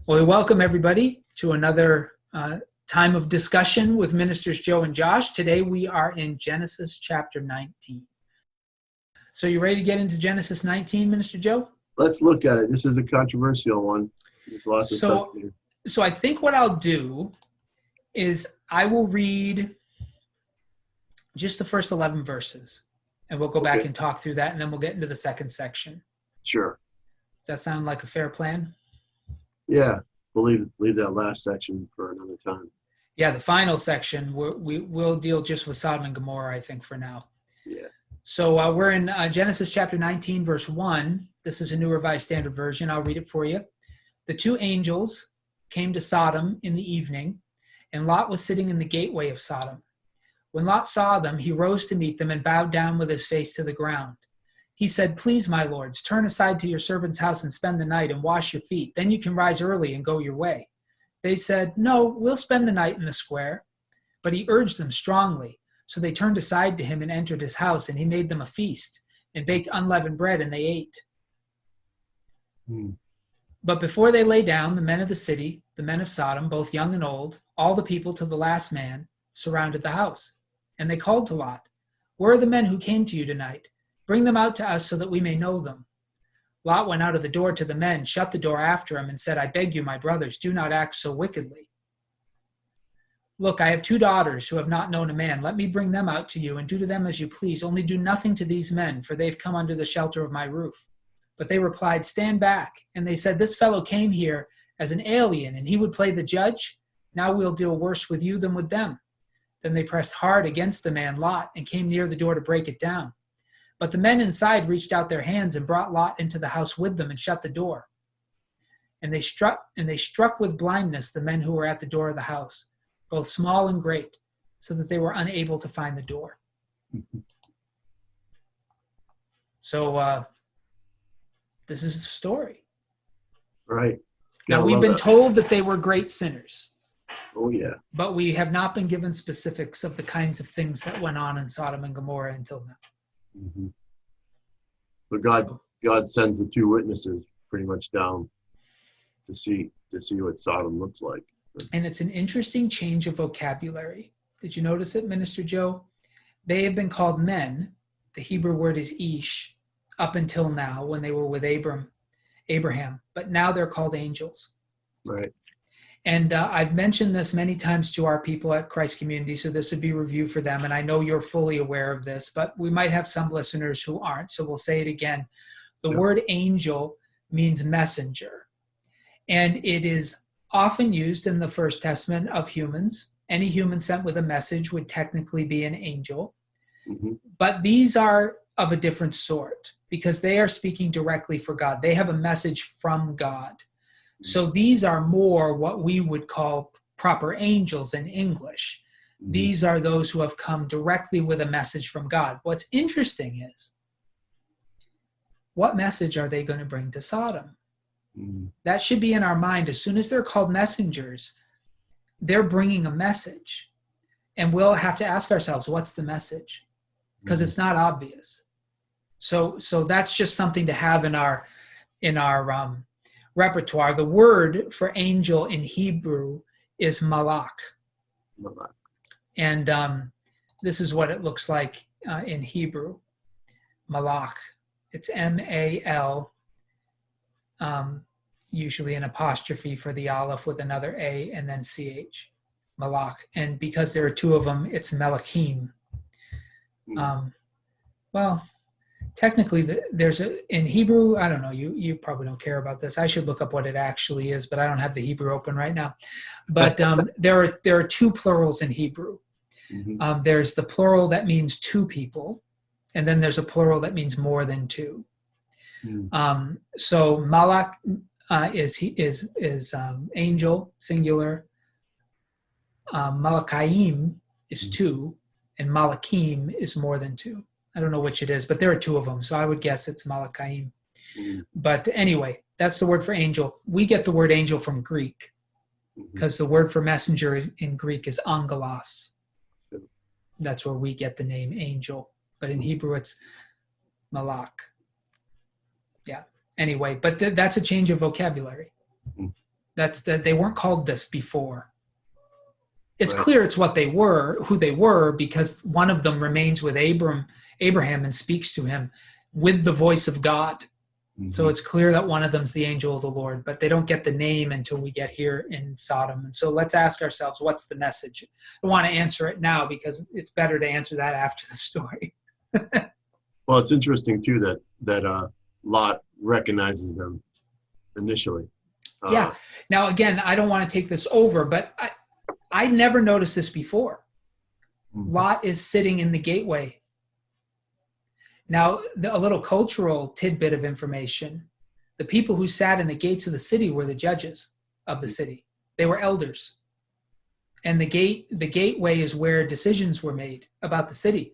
Well, we welcome everybody to another time of discussion with Ministers Joe and Josh. Today we are in Genesis chapter 19. So you ready to get into Genesis 19, Minister Joe? Let's look at it. This is a controversial one. There's lots of stuff here. So I think what I'll do is I will read just the first 11 verses, and we'll go back and talk through that, and then we'll get into the second section. Sure. Does that sound like a fair plan? Yeah. We'll leave that last section for another time. Yeah, the final section, we'll deal just with Sodom and Gomorrah, I think, for now. Yeah. So we're in Genesis chapter 19, verse 1. This is a New Revised Standard Version. I'll read it for you. The two angels came to Sodom in the evening, and Lot was sitting in the gateway of Sodom. When Lot saw them, he rose to meet them and bowed down with his face to the ground. He said, "Please, my lords, turn aside to your servant's house and spend the night and wash your feet. Then you can rise early and go your way." They said, "No, we'll spend the night in the square." But he urged them strongly. So they turned aside to him and entered his house, and he made them a feast and baked unleavened bread, and they ate. But before they lay down, the men of the city, the men of Sodom, both young and old, all the people to the last man, surrounded the house. And they called to Lot, "Where are the men who came to you tonight? Bring them out to us so that we may know them." Lot went out of the door to the men, shut the door after him, and said, "I beg you, my brothers, do not act so wickedly. Look, I have two daughters who have not known a man. Let me bring them out to you, and do to them as you please. Only do nothing to these men, for they've come under the shelter of my roof." But they replied, "Stand back." And they said, "This fellow came here as an alien, and he would play the judge? Now we'll deal worse with you than with them." Then they pressed hard against the man Lot and came near the door to break it down. But the men inside reached out their hands and brought Lot into the house with them and shut the door. And they struck with blindness the men who were at the door of the house, both small and great, so that they were unable to find the door. So this is the story. Right. Now we've been told that they were great sinners. Oh, yeah. But we have not been given specifics of the kinds of things that went on in Sodom and Gomorrah until now. Mm-hmm. But God sends the two witnesses pretty much down to see what Sodom looks like. And it's an interesting change of vocabulary. Did you notice it, Minister Joe? They have been called men. The Hebrew word is ish up until now when they were with Abraham. But now they're called angels. Right. And I've mentioned this many times to our people at Christ Community, so this would be review for them. And I know you're fully aware of this, but we might have some listeners who aren't, so we'll say it again. The word angel means messenger. And it is often used in the First Testament of humans. Any human sent with a message would technically be an angel. Mm-hmm. But these are of a different sort because they are speaking directly for God. They have a message from God. So these are more what we would call proper angels in English. Mm-hmm. These are those who have come directly with a message from God. What's interesting is, what message are they going to bring to Sodom? Mm-hmm. That should be in our mind. As soon as they're called messengers, they're bringing a message. And we'll have to ask ourselves, what's the message? Because it's not obvious. So that's just something to have in our repertoire. The word for angel in Hebrew is malach. And this is what it looks like in Hebrew. Malach. It's M-A-L, usually an apostrophe for the aleph with another A and then C-H. Malach. And because there are two of them, it's melachim. Well, technically, in Hebrew, I don't know, you probably don't care about this. I should look up what it actually is, but I don't have the Hebrew open right now. But there are two plurals in Hebrew. Mm-hmm. There's the plural that means two people, and then there's a plural that means more than two. Mm. So malach is angel, singular. Malachim is two, and malachim is more than two. I don't know which it is, but there are two of them, so I would guess it's malachim. Mm-hmm. But anyway, that's the word for angel. We get the word angel from Greek because the word for messenger in Greek is angelos. That's where we get the name angel. But in Hebrew, it's malach. Yeah. Anyway, but that's a change of vocabulary. That they weren't called this before. It's Right. clear it's what they were, who they were, because one of them remains with Abraham and speaks to him with the voice of God. Mm-hmm. So it's clear that one of them's the angel of the Lord, but they don't get the name until we get here in Sodom. And so let's ask ourselves, what's the message? I want to answer it now because it's better to answer that after the story. Well, it's interesting too that Lot recognizes them initially. Yeah. Now, again, I don't want to take this over, but I never noticed this before. Mm-hmm. Lot is sitting in the gateway. Now, a little cultural tidbit of information. The people who sat in the gates of the city were the judges of the city. They were elders. And the gateway is where decisions were made about the city.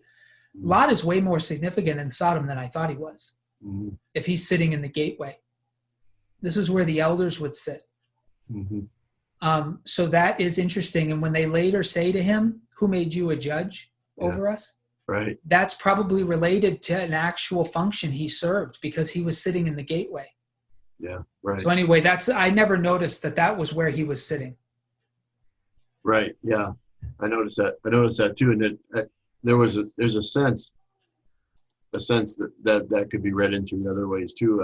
Mm-hmm. Lot is way more significant in Sodom than I thought he was. Mm-hmm. If he's sitting in the gateway. This is where the elders would sit. Mm-hmm. So that is interesting. And when they later say to him, who made you a judge over us? Right. That's probably related to an actual function he served because he was sitting in the gateway. Yeah. Right. So anyway, I never noticed that was where he was sitting. Right. Yeah. I noticed that too. And there's a sense that could be read into in other ways too.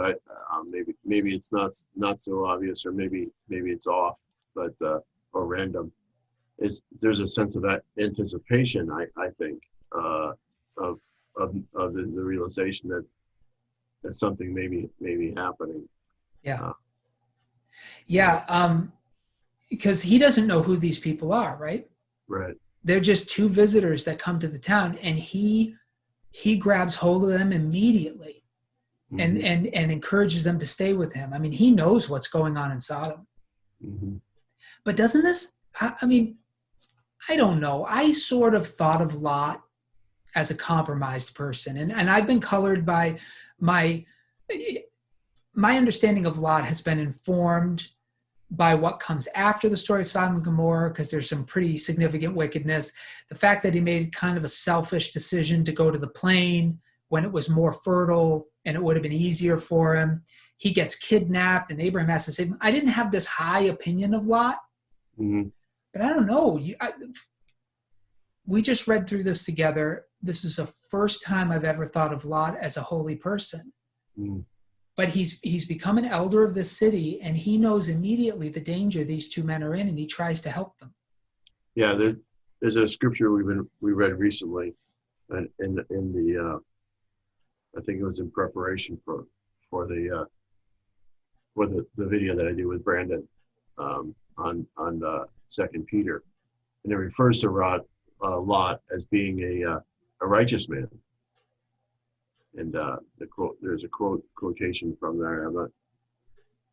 Maybe it's not so obvious, or maybe it's off, but or random. There's a sense of that anticipation, I think, of the realization that something may be happening. Because he doesn't know who these people are, right? Right. They're just two visitors that come to the town, and he grabs hold of them immediately. Mm-hmm. and encourages them to stay with him. I mean, he knows what's going on in Sodom. Mm-hmm. But doesn't this, I mean, I don't know. I sort of thought of Lot as a compromised person. And I've been colored by my understanding of Lot has been informed by what comes after the story of Sodom and Gomorrah, because there's some pretty significant wickedness. The fact that he made kind of a selfish decision to go to the plain when it was more fertile and it would have been easier for him. He gets kidnapped and Abraham has to save him. I didn't have this high opinion of Lot, mm-hmm. but I don't know. We just read through this together. This is the first time I've ever thought of Lot as a holy person. Mm-hmm. But he's become an elder of this city, and he knows immediately the danger these two men are in, and he tries to help them. Yeah, there's a scripture we read recently, and in the I think it was in preparation for the video that I do with Brandon on 2 Peter, and it refers to Lot as being a righteous man. And there's a quotation from there. I'm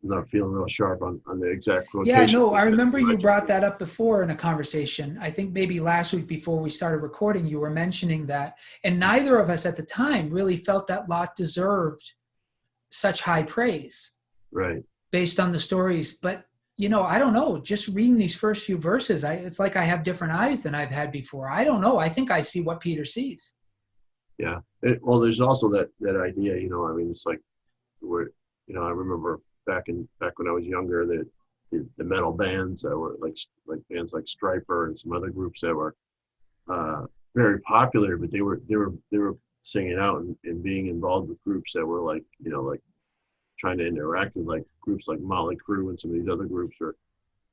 not feeling real sharp on the exact quotation. Yeah, no, I remember you brought that up before in a conversation. I think maybe last week before we started recording, you were mentioning that. And neither of us at the time really felt that Lot deserved such high praise. Right. Based on the stories. But, I don't know. Just reading these first few verses, it's like I have different eyes than I've had before. I don't know. I think I see what Peter sees. Yeah. Well, there's also that idea, I mean, it's like where, I remember back when I was younger, the metal bands that were like bands like Stryper and some other groups that were very popular, but they were singing out and being involved with groups that were like, like trying to interact with like groups like Motley Crue and some of these other groups. Or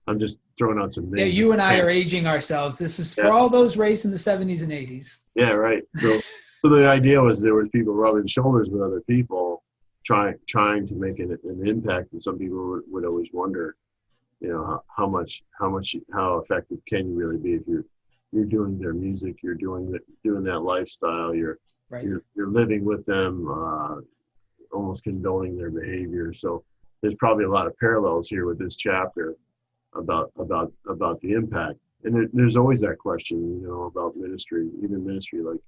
I'm just throwing out some names. Yeah, you and I are aging ourselves. This is for all those raised in the 70s and 80s. Yeah, right. So the idea was there was people rubbing shoulders with other people, trying to make an impact, and some people would always wonder, how effective can you really be if you're doing their music, you're doing that lifestyle, you're living with them, almost condoning their behavior. So there's probably a lot of parallels here with this chapter about the impact, and there's always that question, about ministry, like.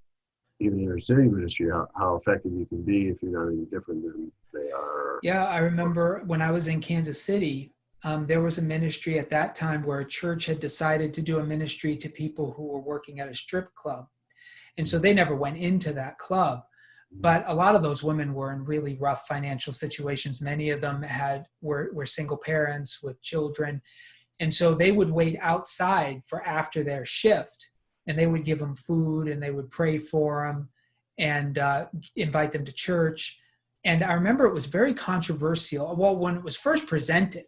Even inner city ministry, how effective you can be if you're not any different than they are. Yeah, I remember when I was in Kansas City, there was a ministry at that time where a church had decided to do a ministry to people who were working at a strip club. And so they never went into that club. But a lot of those women were in really rough financial situations. Many of them were single parents with children. And so they would wait outside for after their shift, and they would give them food, and they would pray for them and invite them to church. And I remember it was very controversial. Well, when it was first presented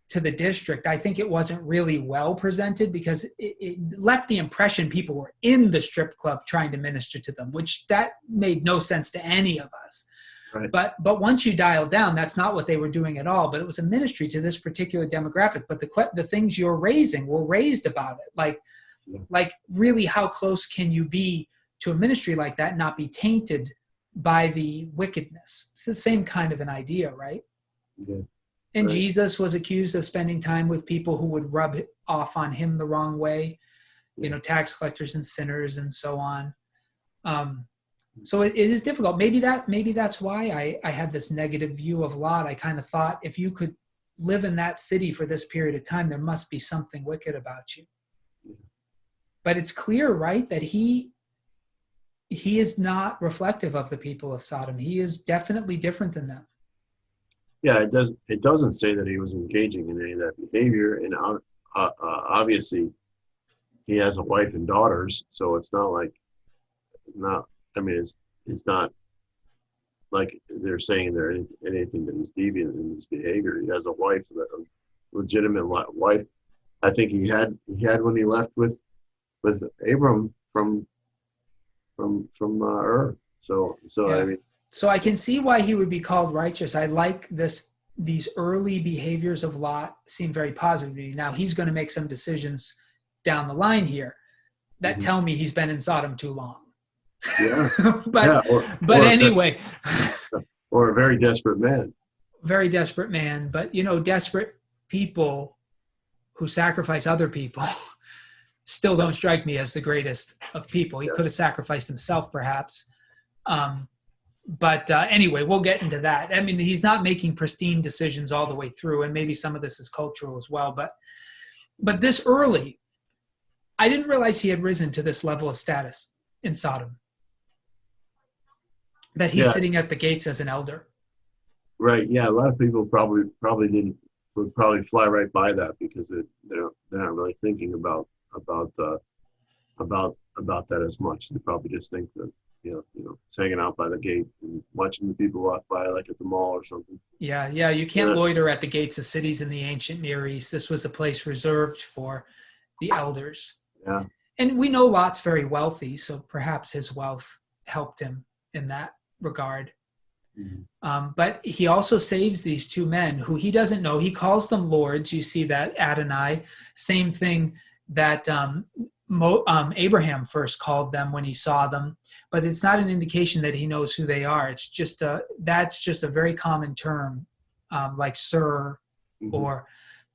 to the district, I think it wasn't really well presented because it left the impression people were in the strip club trying to minister to them, which that made no sense to any of us. Right. But once you dial down, that's not what they were doing at all. But it was a ministry to this particular demographic. But the things you're raising were raised about it. Like really, how close can you be to a ministry like that and not be tainted by the wickedness? It's the same kind of an idea, right? Yeah. And Right. Jesus was accused of spending time with people who would rub off on him the wrong way, tax collectors and sinners and so on. So it is difficult. Maybe that's why I had this negative view of Lot. I kind of thought if you could live in that city for this period of time, there must be something wicked about you. But it's clear, right, that he is not reflective of the people of Sodom. He is definitely different than them. Yeah, it doesn't say that he was engaging in any of that behavior, and obviously he has a wife and daughters, so it's not like it's not like they're saying there anything that he's deviant in his behavior. He has a wife, a legitimate wife. I think he had when he left with Abram from Ur. So Yeah. I mean. So I can see why he would be called righteous. I like these early behaviors of Lot seem very positive to me. Now he's going to make some decisions down the line here that tell me he's been in Sodom too long. Yeah. but anyway. Or a very desperate man. Very desperate man. But, desperate people who sacrifice other people still don't strike me as the greatest of people. He could have sacrificed himself, perhaps. But anyway, we'll get into that. I mean, he's not making pristine decisions all the way through, and maybe some of this is cultural as well. But this early, I didn't realize he had risen to this level of status in Sodom, that he's sitting at the gates as an elder. Right. Yeah. A lot of people probably would fly right by that because they're not really thinking about that as much. They probably just think that it's hanging out by the gate and watching the people walk by, like at the mall or something. Yeah. You can't loiter at the gates of cities in the ancient Near East. This was a place reserved for the elders. Yeah. And we know Lot's very wealthy, so perhaps his wealth helped him in that regard. Mm-hmm. But he also saves these two men who he doesn't know. He calls them lords. You see that Adonai, same thing that Abraham first called them when he saw them, but it's not an indication that he knows who they are. It's just that's just a very common term, like sir, or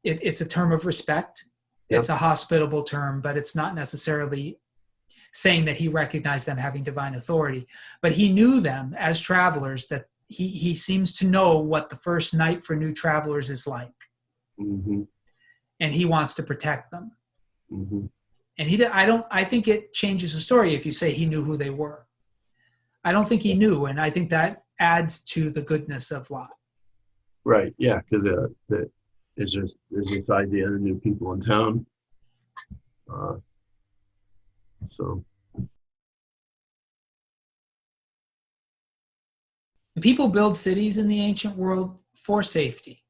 it's a term of respect. Yep. It's a hospitable term, but it's not necessarily saying that he recognized them having divine authority. But he knew them as travelers, that he seems to know what the first night for new travelers is like. Mm-hmm. And he wants to protect them. Mm-hmm. And I think it changes the story if you say he knew who they were. I don't think he knew, and I think that adds to the goodness of Lot. Right, yeah, because there's this idea of the new people in town. So people build cities in the ancient world for safety.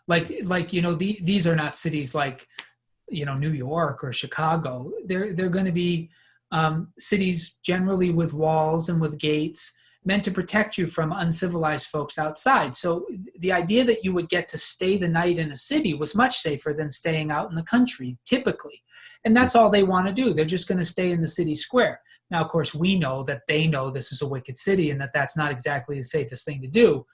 Like these are not cities like New York or Chicago. They're going to be cities generally with walls and with gates, meant to protect you from uncivilized folks outside. So the idea that you would get to stay the night in a city was much safer than staying out in the country, typically. And that's all they want to do. They're just going to stay in the city square. Now, of course, we know that they know this is a wicked city and that that's not exactly the safest thing to do.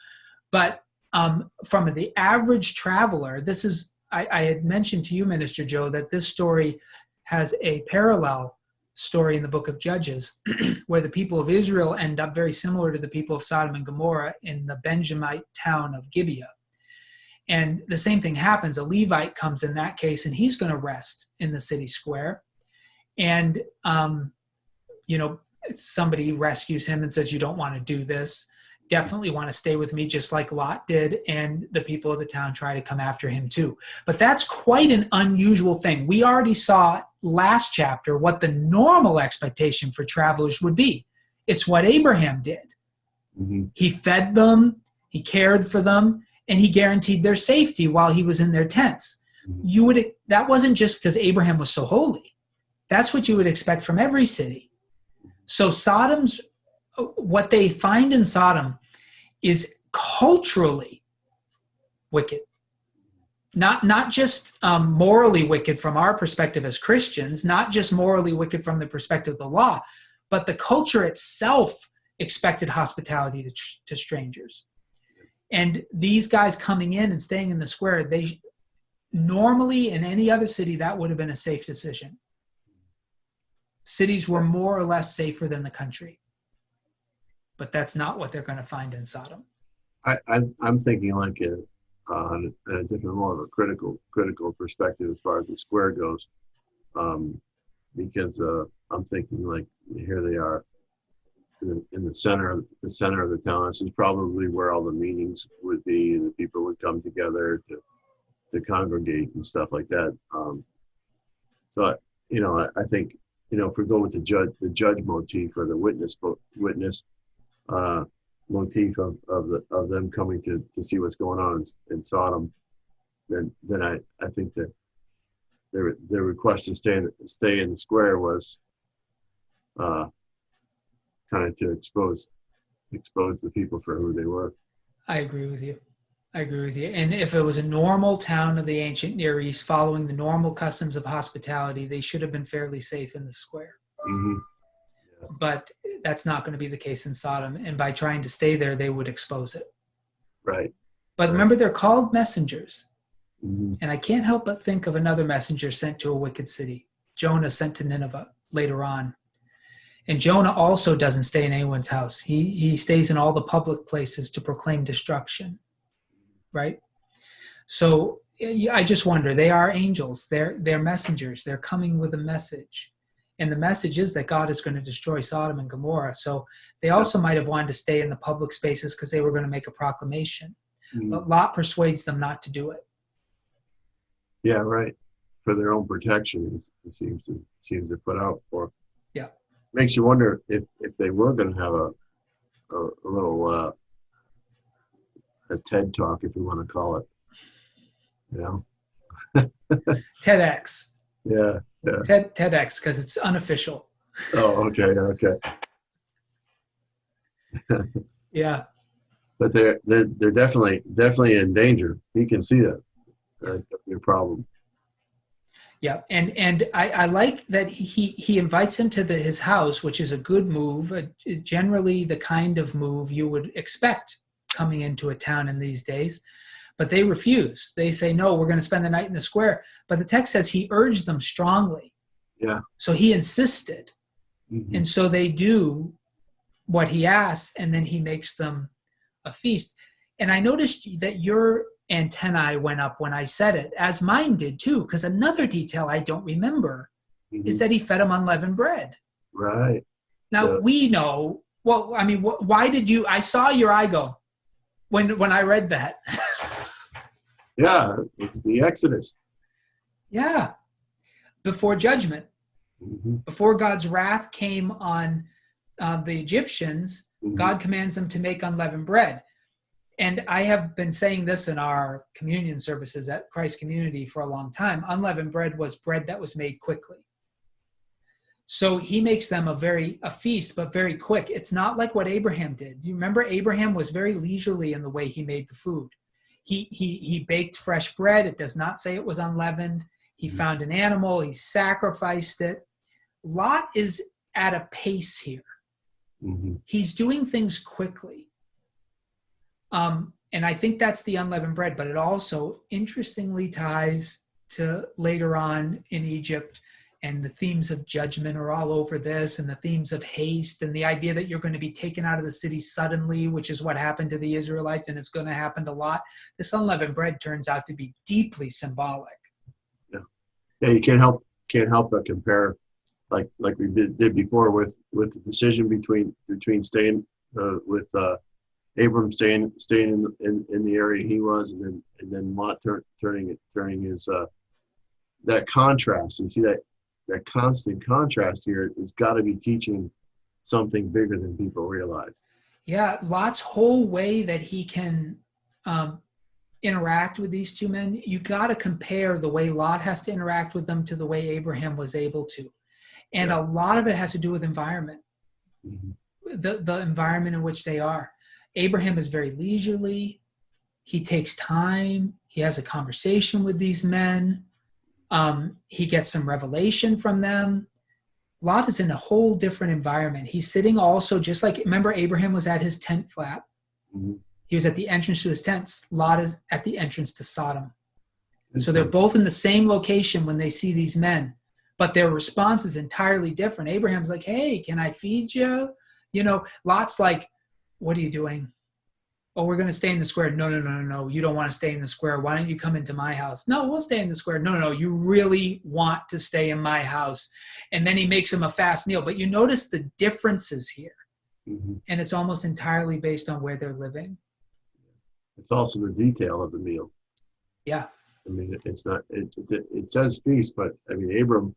But from the average traveler, this is, I had mentioned to you, Minister Joe, that this story has a parallel story in the book of Judges, where the people of Israel end up very similar to the people of Sodom and Gomorrah in the Benjamite town of Gibeah. And the same thing happens. A Levite comes in that case, and he's going to rest in the city square. And, somebody rescues him and says, you don't want to do this. Definitely want to stay with me, just like Lot did. And the people of the town try to come after him too. But that's quite an unusual thing. We already saw last chapter what the normal expectation for travelers would be. It's what Abraham did. Mm-hmm. He fed them, he cared for them, and he guaranteed their safety while he was in their tents. Mm-hmm. That wasn't just because Abraham was so holy. That's what you would expect from every city. So what they find in Sodom is culturally wicked. Not just morally wicked from our perspective as Christians, not just morally wicked from the perspective of the law, but the culture itself expected hospitality to strangers. And these guys coming in and staying in the square, they normally in any other city, that would have been a safe decision. Cities were more or less safer than the country. But that's not what they're going to find in Sodom. I'm thinking like on a different, more of a critical perspective as far as the square goes, because I'm thinking like here they are in the center of the town. This is probably where all the meetings would be. The people would come together to congregate and stuff like that. So I think if we go with the judge motif or the witness motif of them coming to see what's going on in Sodom, then I think that their request to stay in the square was kind of to expose the people for who they were. I agree with you. And if it was a normal town of the ancient Near East following the normal customs of hospitality, they should have been fairly safe in the square. Mm-hmm. Yeah. But that's not going to be the case in Sodom. And by trying to stay there, they would expose it. Right. But remember, they're called messengers. Mm-hmm. And I can't help but think of another messenger sent to a wicked city. Jonah sent to Nineveh later on. And Jonah also doesn't stay in anyone's house. He stays in all the public places to proclaim destruction. Right? So I just wonder, they are angels. They're messengers. They're coming with a message. And the message is that God is going to destroy Sodom and Gomorrah. So they also might have wanted to stay in the public spaces because they were going to make a proclamation. Mm-hmm. But Lot persuades them not to do it. Yeah, right. For their own protection, it seems to put out for. Yeah. Makes you wonder if they were going to have a little a TED talk, if you want to call it, TEDx. Yeah. TEDx, because it's unofficial. Oh, okay. Yeah. But they're definitely in danger. You can see that. That's definitely a problem. Yeah, and I like that he invites him to his house, which is a good move, generally the kind of move you would expect coming into a town in these days. But they refuse. They say, no, we're going to spend the night in the square. But the text says he urged them strongly. Yeah. So he insisted. Mm-hmm. And so they do what he asks, and then he makes them a feast. And I noticed that your antennae went up when I said it, as mine did too, because another detail I don't remember is that he fed them unleavened bread. Right. Now, we know, well, I mean, why did you, I saw your eye go when I read that. Yeah, it's the Exodus. Yeah. Before judgment, before God's wrath came on the Egyptians, God commands them to make unleavened bread. And I have been saying this in our communion services at Christ Community for a long time. Unleavened bread was bread that was made quickly. So he makes them a feast, but very quick. It's not like what Abraham did. You remember Abraham was very leisurely in the way he made the food. He baked fresh bread. It does not say it was unleavened. He found an animal. He sacrificed it. Lot is at a pace here. Mm-hmm. He's doing things quickly. And I think that's the unleavened bread, but it also interestingly ties to later on in Egypt, and the themes of judgment are all over this, and the themes of haste, and the idea that you're going to be taken out of the city suddenly, which is what happened to the Israelites, and it's going to happen to Lot. This unleavened bread turns out to be deeply symbolic. Yeah, you can't help but compare like we did before with the decision between staying with Abram staying in the area he was, and then Lot turning his that contrast. You see that constant contrast here has got to be teaching something bigger than people realize. Yeah, Lot's whole way that he can interact with these two men, you got to compare the way Lot has to interact with them to the way Abraham was able to. And a lot of it has to do with environment, the environment in which they are. Abraham is very leisurely. He takes time. He has a conversation with these men. He gets some revelation from them. Lot is in a whole different environment. He's sitting also just like, remember Abraham was at his tent flap. Mm-hmm. He was at the entrance to his tents. Lot is at the entrance to Sodom. So they're both in the same location when they see these men, but their response is entirely different. Abraham's like, hey, can I feed you? Lot's like, what are you doing? Oh, we're going to stay in the square. No. You don't want to stay in the square. Why don't you come into my house? No, we'll stay in the square. No. You really want to stay in my house. And then he makes him a fast meal. But you notice the differences here. Mm-hmm. And it's almost entirely based on where they're living. It's also the detail of the meal. Yeah. I mean, it's not, it says feast, but I mean, Abram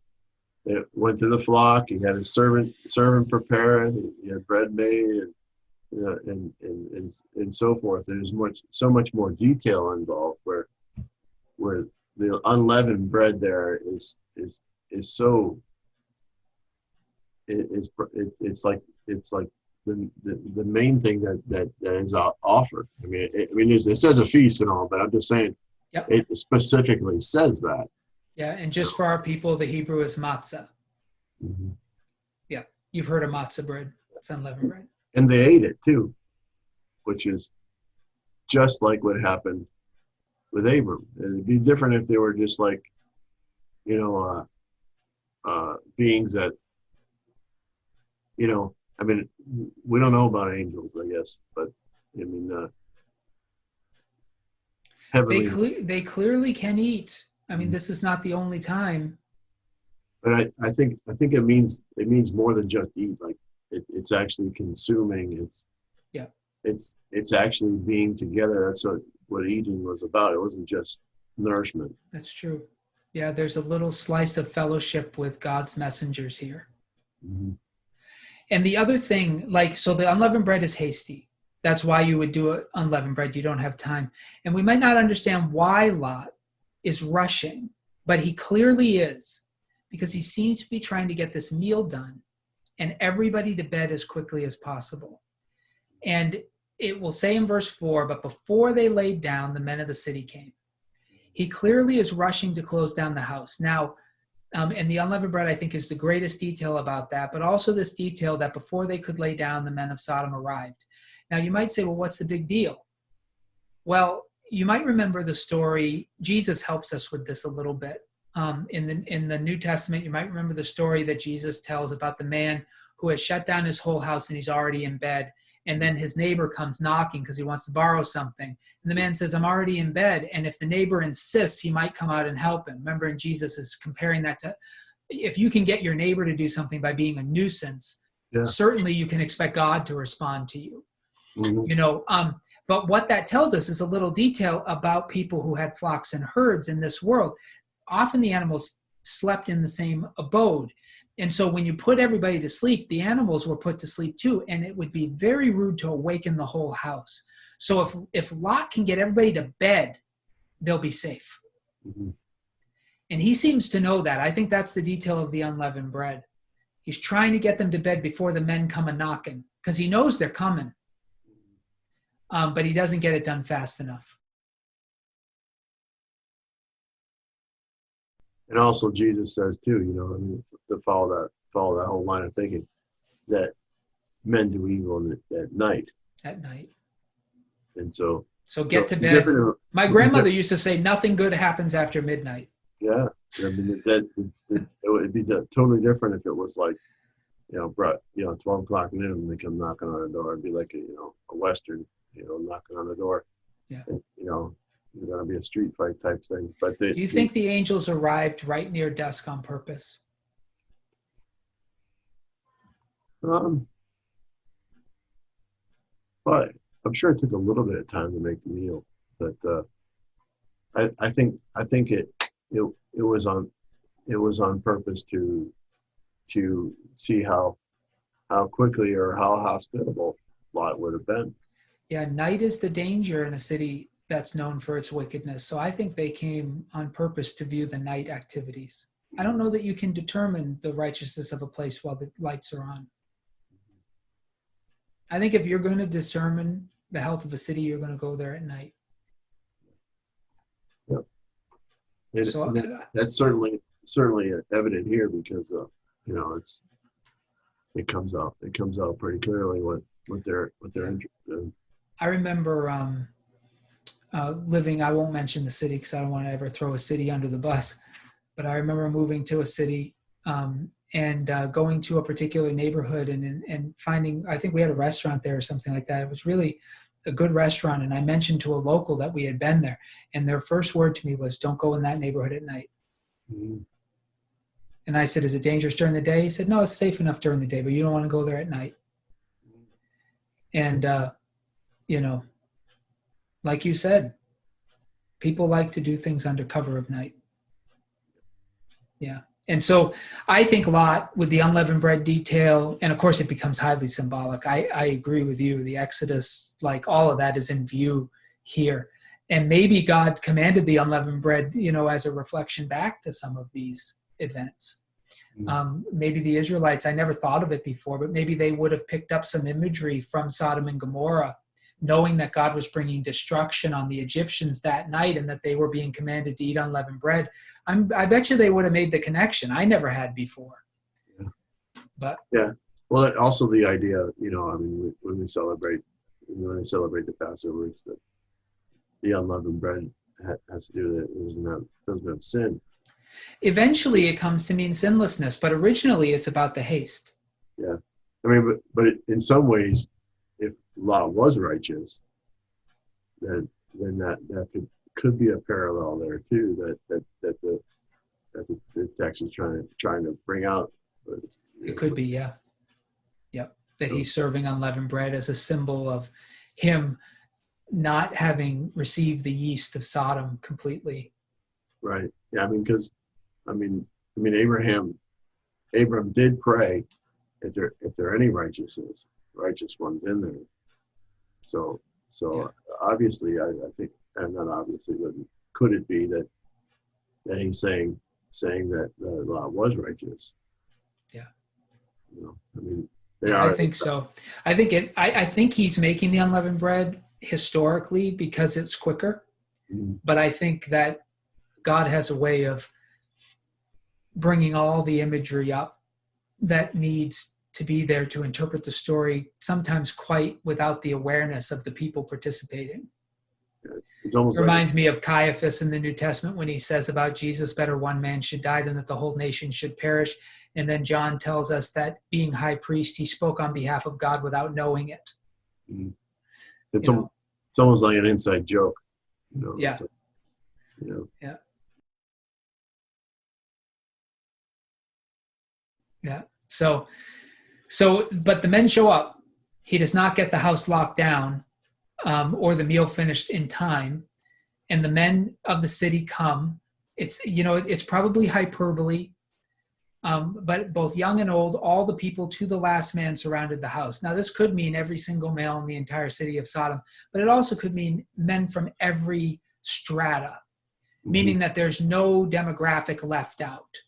went to the flock. He had his servant prepare it. He had bread made and so forth. There's so much more detail involved where the unleavened bread there is so it's like the main thing that is offered. I mean, it says a feast and all, but I'm just saying. Yep. It specifically says that. Yeah, and just for our people, the Hebrew is matzah. Mm-hmm. Yeah, you've heard of matzah bread. It's unleavened bread. And they ate it too, which is just like what happened with Abram. It'd be different if they were just like, beings that, I mean, we don't know about angels, I guess, but I mean, heavenly. They clearly can eat. I mean, this is not the only time. But I think it means more than just eat. Like it's actually consuming. It's actually being together. That's what eating was about. It wasn't just nourishment. That's true. Yeah, there's a little slice of fellowship with God's messengers here. Mm-hmm. And the other thing, so the unleavened bread is hasty. That's why you would do unleavened bread. You don't have time. And we might not understand why Lot is rushing, but he clearly is, because he seems to be trying to get this meal done and everybody to bed as quickly as possible. And it will say in verse 4, but before they laid down, the men of the city came. He clearly is rushing to close down the house. Now, and the unleavened bread, I think, is the greatest detail about that, but also this detail that before they could lay down, the men of Sodom arrived. Now, you might say, well, what's the big deal? Well, you might remember the story. Jesus helps us with this a little bit. In the New Testament, you might remember the story that Jesus tells about the man who has shut down his whole house and he's already in bed. And then his neighbor comes knocking because he wants to borrow something. And the man says, I'm already in bed. And if the neighbor insists, he might come out and help him. Remember, and Jesus is comparing that to, if you can get your neighbor to do something by being a nuisance, certainly you can expect God to respond to you. Mm-hmm. But what that tells us is a little detail about people who had flocks and herds in this world. Often the animals slept in the same abode. And so when you put everybody to sleep, the animals were put to sleep too. And it would be very rude to awaken the whole house. So if Lot can get everybody to bed, they'll be safe. Mm-hmm. And he seems to know that. I think that's the detail of the unleavened bread. He's trying to get them to bed before the men come a-knocking, because he knows they're coming. But he doesn't get it done fast enough. And also Jesus says too, to follow that whole line of thinking, that men do evil at night. At night. And so get to bed. My grandmother used to say, nothing good happens after midnight. Yeah. I mean, it would be totally different if it was like, 12 o'clock noon and they come knocking on the door. It'd be like a Western, knocking on the door. Yeah. And, there's going to be a street fight type thing. But do you think the angels arrived right near dusk on purpose? Um, but I'm sure it took a little bit of time to make the meal, but I think it was on purpose to see how quickly or how hospitable Lot would have been. Yeah, night is the danger in a city that's known for its wickedness. So I think they came on purpose to view the night activities. I don't know that you can determine the righteousness of a place while the lights are on. I think if you're going to determine the health of a city, you're going to go there at night. Yep. So That's certainly evident here because it comes out pretty clearly what they're interested in. I remember living, I won't mention the city because I don't want to ever throw a city under the bus, but I remember moving to a city and going to a particular neighborhood and finding, I think we had a restaurant there or something like that. It was really a good restaurant. And I mentioned to a local that we had been there. And their first word to me was, don't go in that neighborhood at night. Mm-hmm. And I said, is it dangerous during the day? He said, no, it's safe enough during the day, but you don't want to go there at night. And, like you said, people like to do things under cover of night. Yeah. And so I think Lot with the unleavened bread detail, and of course it becomes highly symbolic. I agree with you. The Exodus, like all of that is in view here. And maybe God commanded the unleavened bread, as a reflection back to some of these events. Maybe the Israelites, I never thought of it before, but maybe they would have picked up some imagery from Sodom and Gomorrah, knowing that God was bringing destruction on the Egyptians that night and that they were being commanded to eat unleavened bread. I bet you they would have made the connection. I never had before. Yeah. But yeah, well, also the idea, when they celebrate the Passover, it's that the unleavened bread has to do with it. Doesn't have sin. Eventually, it comes to mean sinlessness, but originally, it's about the haste. Yeah, but in some ways, if Lot was righteous, then that could be a parallel there too. That the text is trying to bring out. It could be, yeah. Yep. That he's serving unleavened bread as a symbol of him not having received the yeast of Sodom completely. Right. Yeah. Because Abraham did pray if there are any righteous ones in there. So yeah. Obviously, I think, and not obviously, but could it be that he's saying that the law was righteous? Yeah. I think so. I think he's making the unleavened bread historically because it's quicker. Mm-hmm. But I think that God has a way of bringing all the imagery up that needs to be there to interpret the story, sometimes quite without the awareness of the people participating. It almost reminds me of Caiaphas in the New Testament when he says about Jesus, better one man should die than that the whole nation should perish. And then John tells us that being high priest, he spoke on behalf of God without knowing it. Mm-hmm. It's almost like an inside joke. Yeah. Yeah. Yeah. So, but the men show up. He does not get the house locked down or the meal finished in time. And the men of the city come. It's probably hyperbole, but both young and old, all the people to the last man surrounded the house. Now, this could mean every single male in the entire city of Sodom, but it also could mean men from every strata, meaning that there's no demographic left out.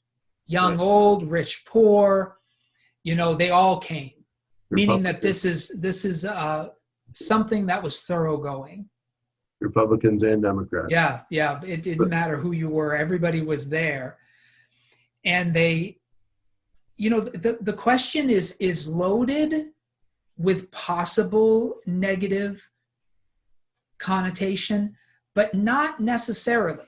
Young, old, rich, poor, they all came. Meaning that this is something that was thoroughgoing. Republicans and Democrats. Yeah. It didn't matter who you were. Everybody was there. And they, the question is loaded with possible negative connotation, but not necessarily.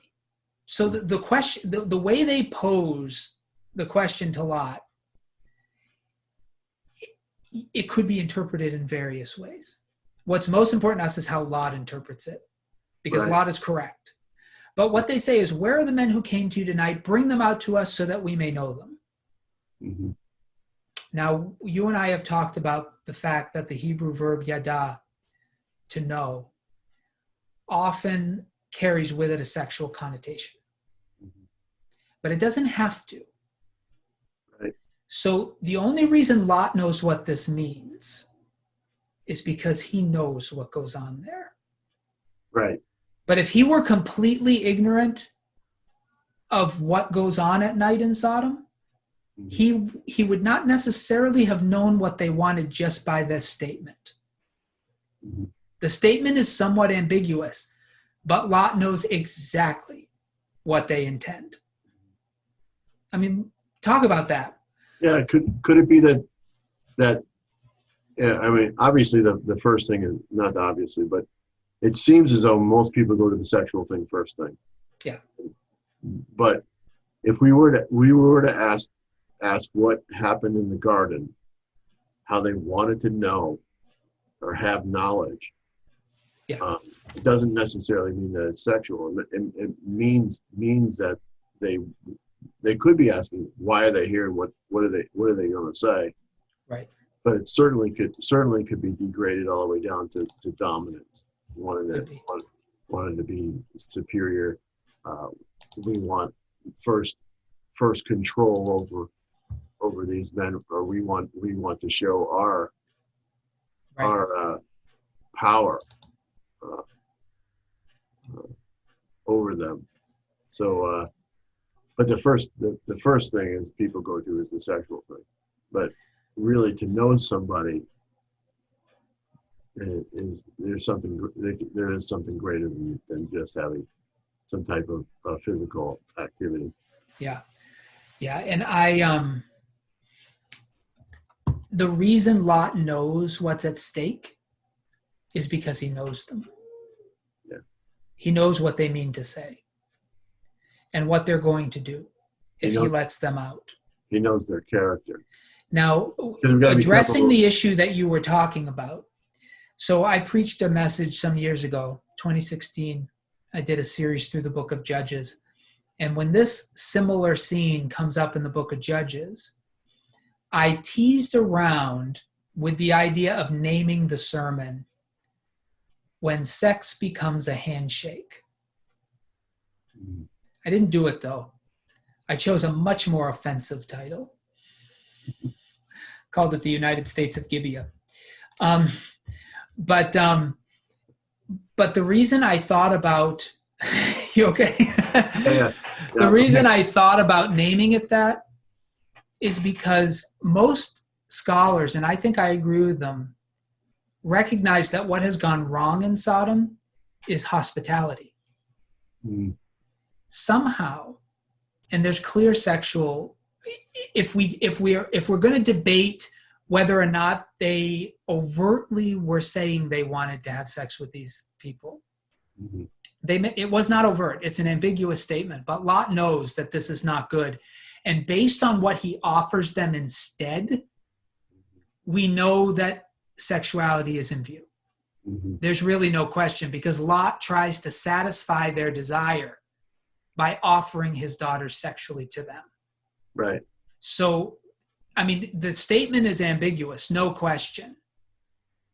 So the question, the way they pose the question to Lot, it could be interpreted in various ways. What's most important to us is how Lot interprets it, because right. Lot is correct. But what they say is, where are the men who came to you tonight? Bring them out to us so that we may know them. Mm-hmm. Now, you and I have talked about the fact that the Hebrew verb yada, to know, often carries with it a sexual connotation. But it doesn't have to. Right. So the only reason Lot knows what this means is because he knows what goes on there. Right. But if he were completely ignorant of what goes on at night in Sodom, he would not necessarily have known what they wanted just by this statement. Mm-hmm. The statement is somewhat ambiguous, but Lot knows exactly what they intend. I mean, talk about that. Yeah, could it be that yeah, I mean, obviously the first thing is not obviously, but it seems as though most people go to the sexual thing first thing. Yeah. But if we were to ask what happened in the garden, how they wanted to know or have knowledge, it doesn't necessarily mean that it's sexual. It means that they could be asking, why are they here? What are they going to say? Right. But it certainly could be degraded all the way down to dominance. Wanted to be superior. We want first control over these men, or we want to show our power over them. So, but the first thing is people go to is the sexual thing. But really, to know somebody there is something greater than just having some type of physical activity. Yeah. And the reason Lot knows what's at stake is because he knows them. Yeah. He knows what they mean to say and what they're going to do if he lets them out. He knows their character. Now, addressing the issue that you were talking about. So I preached a message some years ago, 2016. I did a series through the book of Judges. And when this similar scene comes up in the book of Judges, I teased around with the idea of naming the sermon When Sex Becomes a Handshake. I didn't do it, though. I chose a much more offensive title. Called it The United States of Gibeah. But the reason I thought about you okay? Yeah. The reason I thought about naming it that is because most scholars, and I think I agree with them, recognize that what has gone wrong in Sodom is hospitality. Somehow, and there's clear sexual. If we're going to debate whether or not they overtly were saying they wanted to have sex with these people, it was not overt. It's an ambiguous statement, but Lot knows that this is not good. And based on what he offers them instead, we know that sexuality is in view. There's really no question, because Lot tries to satisfy their desire by offering his daughters sexually to them. Right. So, I mean, the statement is ambiguous, no question.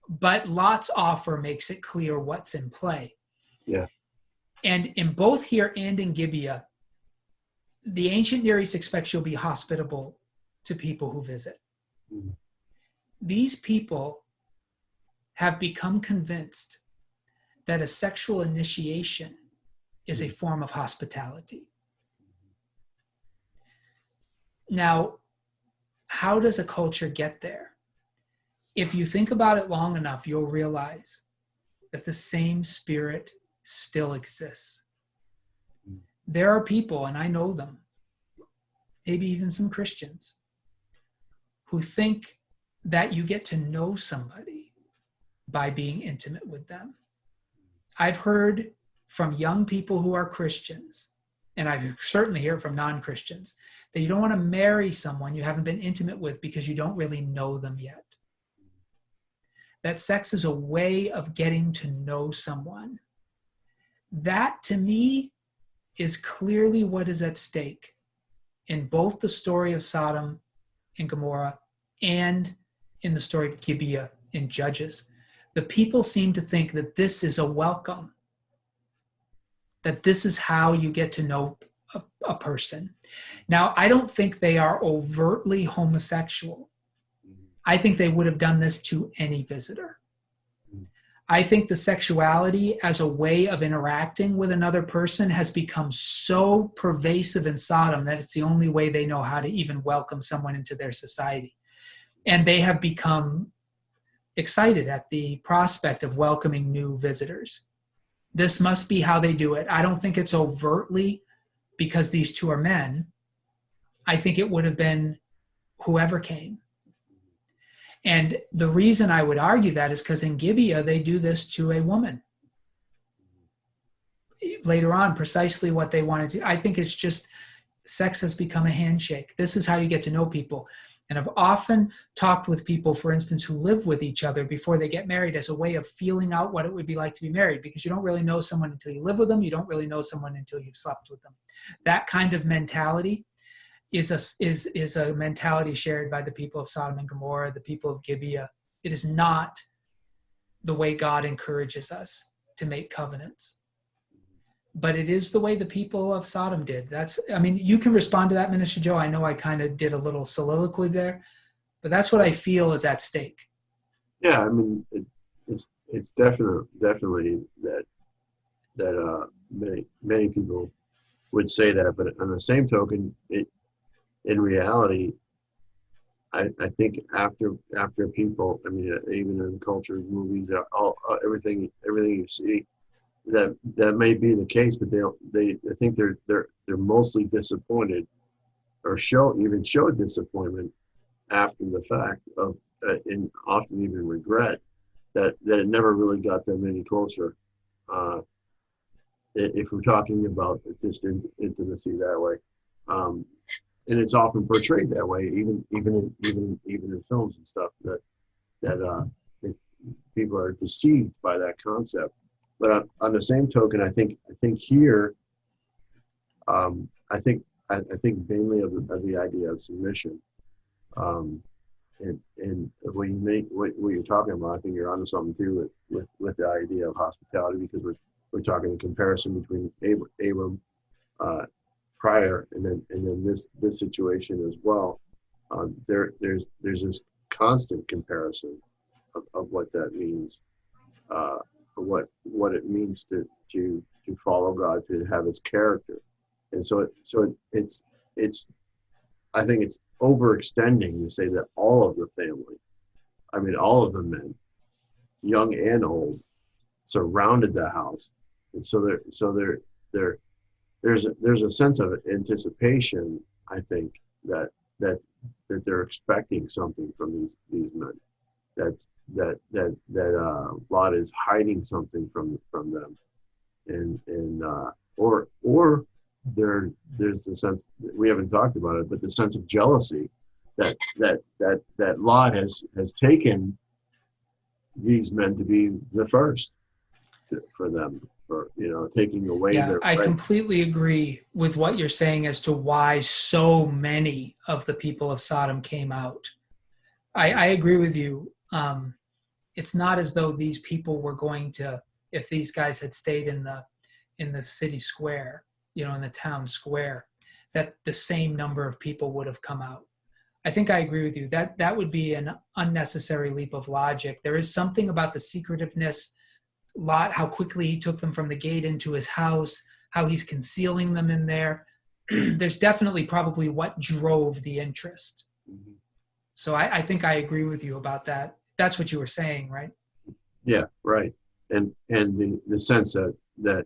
But Lot's offer makes it clear what's in play. Yeah. And in both here and in Gibeah, the ancient Near East expects you'll be hospitable to people who visit. These people have become convinced that a sexual initiation is a form of hospitality. Now, how does a culture get there? If you think about it long enough, you'll realize that the same spirit still exists. There are people, and I know them, maybe even some Christians, who think that you get to know somebody by being intimate with them. I've heard from young people who are Christians, and I certainly hear from non-Christians, that you don't want to marry someone you haven't been intimate with because you don't really know them yet. That sex is a way of getting to know someone. That, to me, is clearly what is at stake in both the story of Sodom and Gomorrah and in the story of Gibeah in Judges. The people seem to think that this is a welcome, that this is how you get to know a person. Now, I don't think they are overtly homosexual. I think they would have done this to any visitor. I think the sexuality as a way of interacting with another person has become so pervasive in Sodom that it's the only way they know how to even welcome someone into their society. And they have become excited at the prospect of welcoming new visitors. This must be how they do it. I don't think it's overtly because these two are men. I think it would have been whoever came. And the reason I would argue that is because in Gibeah, they do this to a woman. Later on, precisely what they wanted to. I think it's just sex has become a handshake. This is how you get to know people. And I've often talked with people, for instance, who live with each other before they get married as a way of feeling out what it would be like to be married, because you don't really know someone until you live with them. You don't really know someone until you've slept with them. That kind of mentality is a mentality shared by the people of Sodom and Gomorrah, the people of Gibeah. It is not the way God encourages us to make covenants. But it is the way the people of Sodom did. You can respond to that, Minister Joe. I know I kind of did a little soliloquy there, but that's what I feel is at stake. Yeah, I mean, it's definitely that many people would say that, but on the same token, in reality, I think after people, I mean, even in culture, movies, everything you see, that may be the case, but I think they're mostly disappointed, or show disappointment after the fact of, and often even regret that it never really got them any closer. If we're talking about distant intimacy that way. And it's often portrayed that way, even in films and stuff. That if people are deceived by that concept. But on the same token, I think here, I think mainly of the idea of submission, and what you're talking about. I think you're onto something too with the idea of hospitality, because we're talking in comparison between Abram. Prior and then this situation as well. There's this constant comparison of what that means, what it means to follow God, to have His character, and so it's I think it's overextending to say that all of the family, I mean all of the men, young and old, surrounded the house, and so they're there's a sense of anticipation, I think, that they're expecting something from these men. That Lot is hiding something from them, and or there's the sense, we haven't talked about it, but the sense of jealousy that Lot has taken these men to be the first for them. For, taking away their I right. completely agree with what you're saying as to why so many of the people of Sodom came out. I agree with you. It's not as though these people were going to, if these guys had stayed in the city square, in the town square, that the same number of people would have come out. I think I agree with you. That would be an unnecessary leap of logic. There is something about the secretiveness, Lot, how quickly he took them from the gate into his house, how he's concealing them in there. There's definitely probably what drove the interest. Mm-hmm. So I think I agree with you about that. That's what you were saying, right? Yeah, right. And the sense that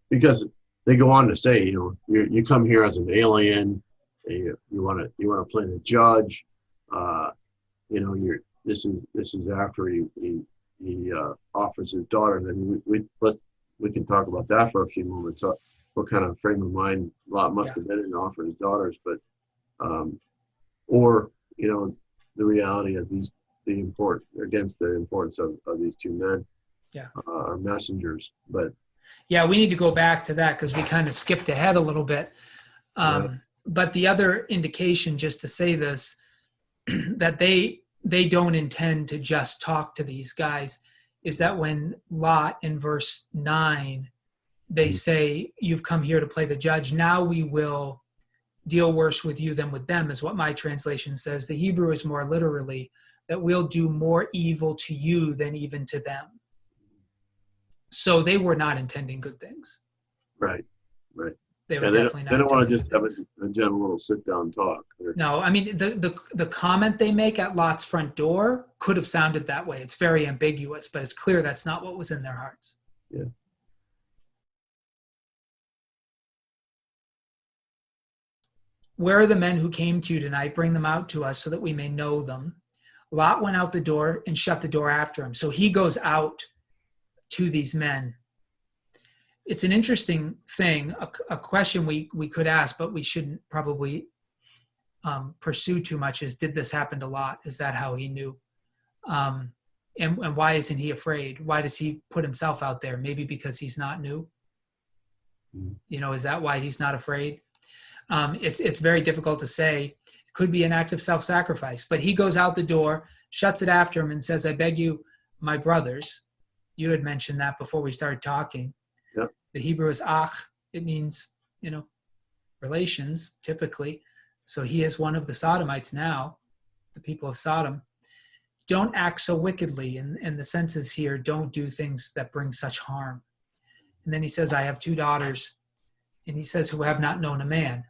because they go on to say, you come here as an alien, and you want to play the judge. This is after he offers his daughter. And we can talk about that for a few moments. So what kind of frame of mind Lot must have been in offering his daughters, but or the reality of the importance of these two men, are messengers. But we need to go back to that because we kind of skipped ahead a little bit. But the other indication, just to say this, that they don't intend to just talk to these guys is that when Lot in verse 9, they say, you've come here to play the judge. Now we will deal worse with you than with them, is what my translation says. The Hebrew is more literally that we'll do more evil to you than even to them. So they were not intending good things. Right, right. They were Yeah, definitely not. they don't want to intending just good have things. a gentle little sit down talk. No, I mean, the comment they make at Lot's front door could have sounded that way. It's very ambiguous, but it's clear that's not what was in their hearts. Yeah. Where are the men who came to you tonight? Bring them out to us so that we may know them. Lot went out the door and shut the door after him. So he goes out to these men. It's an interesting thing, a question we could ask, but we shouldn't probably pursue too much is, did this happen to Lot? Is that how he knew? And why isn't he afraid? Why does he put himself out there? Maybe because he's not new. Is that why he's not afraid? It's very difficult to say. It could be an act of self-sacrifice, but he goes out the door, shuts it after him, and says, I beg you, my brothers. You had mentioned that before we started talking. Yep. The Hebrew is ach. It means, relations, typically. So he is one of the Sodomites now, the people of Sodom. Don't act so wickedly. And the sense is here, don't do things that bring such harm. And then he says, I have 2 daughters. And he says, who have not known a man.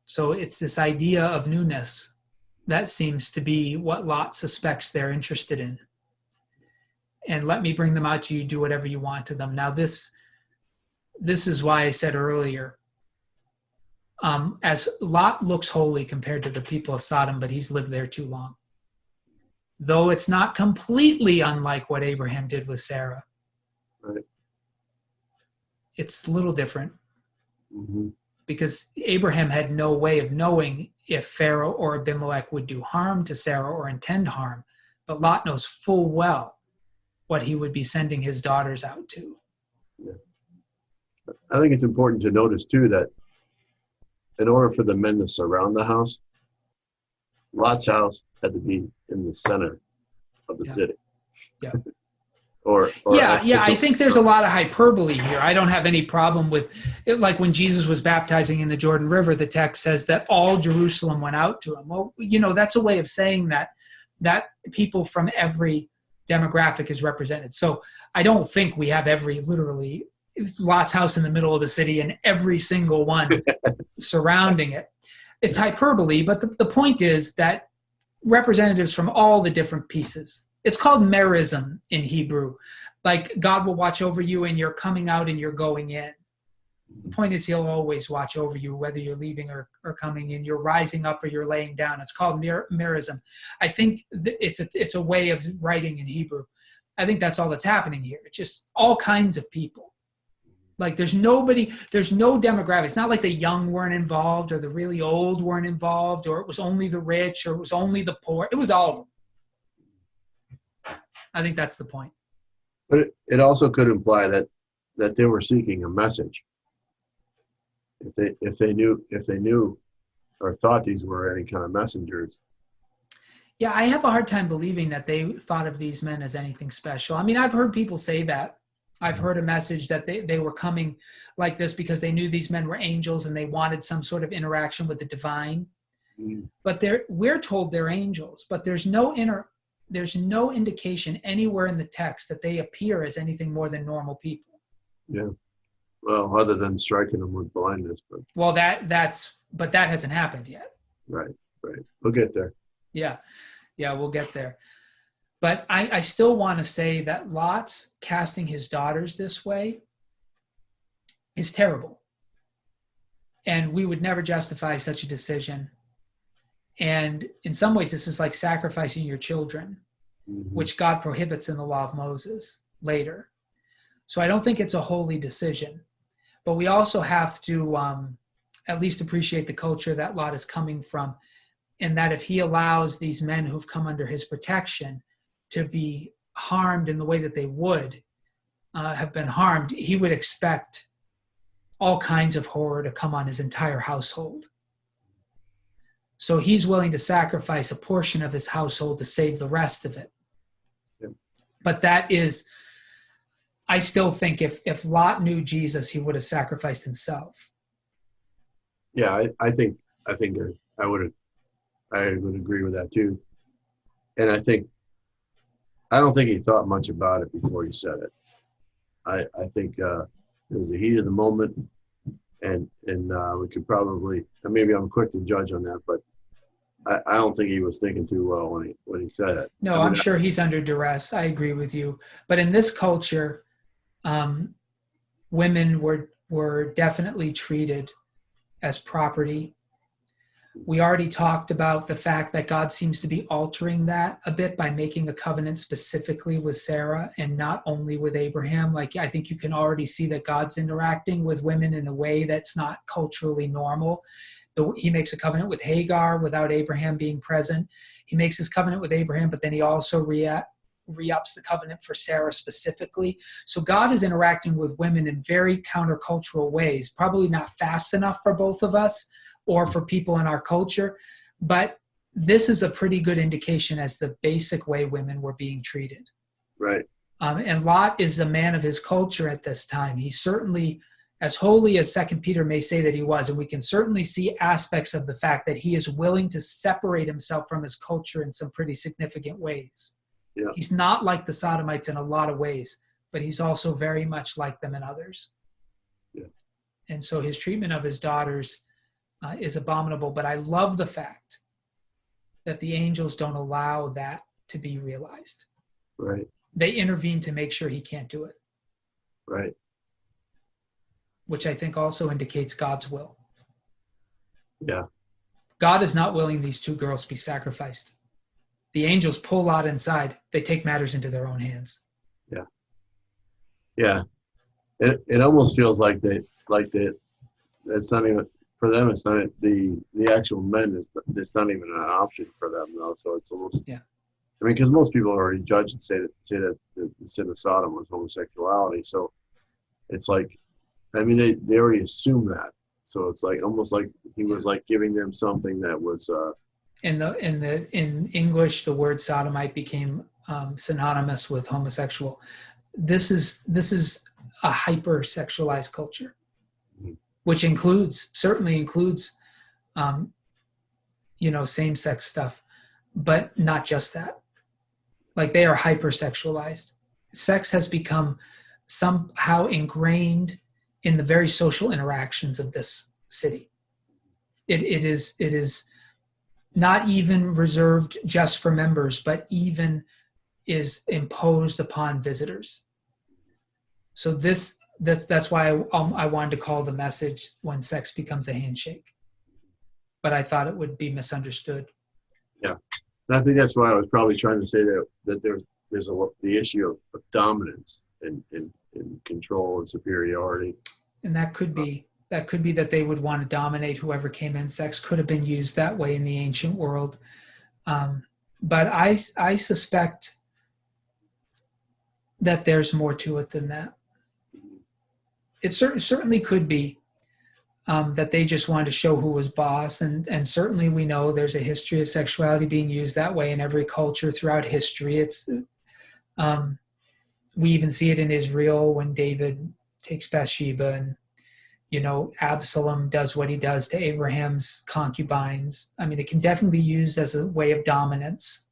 So it's this idea of newness that seems to be what Lot suspects they're interested in. And let me bring them out to you, do whatever you want to them. Now this is why I said earlier, as Lot looks holy compared to the people of Sodom, but he's lived there too long. Though it's not completely unlike what Abraham did with Sarah. Right. It's a little different. Mm-hmm. Because Abraham had no way of knowing if Pharaoh or Abimelech would do harm to Sarah or intend harm. But Lot knows full well what he would be sending his daughters out to. Yeah. I think it's important to notice, too, that in order for the men to surround the house, Lot's house had to be in the center of the city. Yeah. I think there's a lot of hyperbole here. I don't have any problem with it. Like when Jesus was baptizing in the Jordan River, the text says that all Jerusalem went out to him. Well, that's a way of saying that people from every demographic is represented. So I don't think we have literally Lot's house in the middle of the city and every single one surrounding it. It's hyperbole, but the point is that representatives from all the different pieces. It's called merism in Hebrew. Like God will watch over you and you're coming out and you're going in. The point is he'll always watch over you, whether you're leaving or coming in, you're rising up or you're laying down. It's called merism. I think it's a way of writing in Hebrew. I think that's all that's happening here. It's just all kinds of people. Like there's no demographic. It's not like the young weren't involved or the really old weren't involved or it was only the rich or it was only the poor. It was all of them. I think that's the point. But it also could imply that they were seeking a message. If they knew or thought these were any kind of messengers. Yeah, I have a hard time believing that they thought of these men as anything special. I mean, I've heard people say that. I've heard a message that they were coming like this because they knew these men were angels and they wanted some sort of interaction with the divine. But we're told they're angels, but there's no indication anywhere in the text that they appear as anything more than normal people. Yeah. Well, other than striking them with blindness, but. Well, that hasn't happened yet. Right. We'll get there. Yeah, we'll get there. But I still want to say that Lot's casting his daughters this way is terrible. And we would never justify such a decision. And in some ways, this is like sacrificing your children, which God prohibits in the law of Moses later. So I don't think it's a holy decision. But we also have to at least appreciate the culture that Lot is coming from, and that if he allows these men who've come under his protection to be harmed in the way that they would have been harmed, he would expect all kinds of horror to come on his entire household. So he's willing to sacrifice a portion of his household to save the rest of it. Yeah. But that is, I still think if Lot knew Jesus, he would have sacrificed himself. Yeah, I think I would agree with that too. And I don't think he thought much about it before he said it. I think it was the heat of the moment, and we could probably, maybe I'm quick to judge on that, but I don't think he was thinking too well when he said it. No, I'm sure he's under duress. I agree with you. But in this culture, women were definitely treated as property. We already talked about the fact that God seems to be altering that a bit by making a covenant specifically with Sarah and not only with Abraham. Like, I think you can already see that God's interacting with women in a way that's not culturally normal. He makes a covenant with Hagar without Abraham being present. He makes his covenant with Abraham, but then he also re-ups the covenant for Sarah specifically. So God is interacting with women in very countercultural ways, probably not fast enough for both of us or for people in our culture, but this is a pretty good indication as the basic way women were being treated. Right. And Lot is a man of his culture at this time. He's certainly as holy as 2 Peter may say that he was, and we can certainly see aspects of the fact that he is willing to separate himself from his culture in some pretty significant ways. Yeah. He's not like the Sodomites in a lot of ways, but he's also very much like them in others. Yeah. And so his treatment of his daughters is abominable, but I love the fact that the angels don't allow that to be realized. Right. They intervene to make sure he can't do it. Right. Which I think also indicates God's will. Yeah. God is not willing these two girls to be sacrificed. The angels pull Lot inside. They take matters into their own hands. Yeah. Yeah. It almost feels like it's not even, for them, it's not the actual men, it's not even an option for them, though. So it's almost, yeah. I mean, because most people already judge and say that the sin of Sodom was homosexuality. So it's like, I mean, they already assume that. So it's like almost like he was like giving them something that was. In English, the word sodomite became synonymous with homosexual. This is a hypersexualized culture, mm-hmm. which certainly includes, same-sex stuff, but not just that. Like, they are hypersexualized. Sex has become somehow ingrained in the very social interactions of this city. It is not even reserved just for members, but even is imposed upon visitors. So that's why I wanted to call the message "When Sex Becomes a Handshake," but I thought it would be misunderstood. Yeah, and I think that's why I was probably trying to say that there's the issue of dominance and control and superiority. And that could be that they would want to dominate whoever came in. Sex could have been used that way in the ancient world. But I suspect that there's more to it than that. It certainly could be that they just wanted to show who was boss. And certainly we know there's a history of sexuality being used that way in every culture throughout history. It's we even see it in Israel when David takes Bathsheba, and Absalom does what he does to Abraham's concubines. I mean, it can definitely be used as a way of dominance,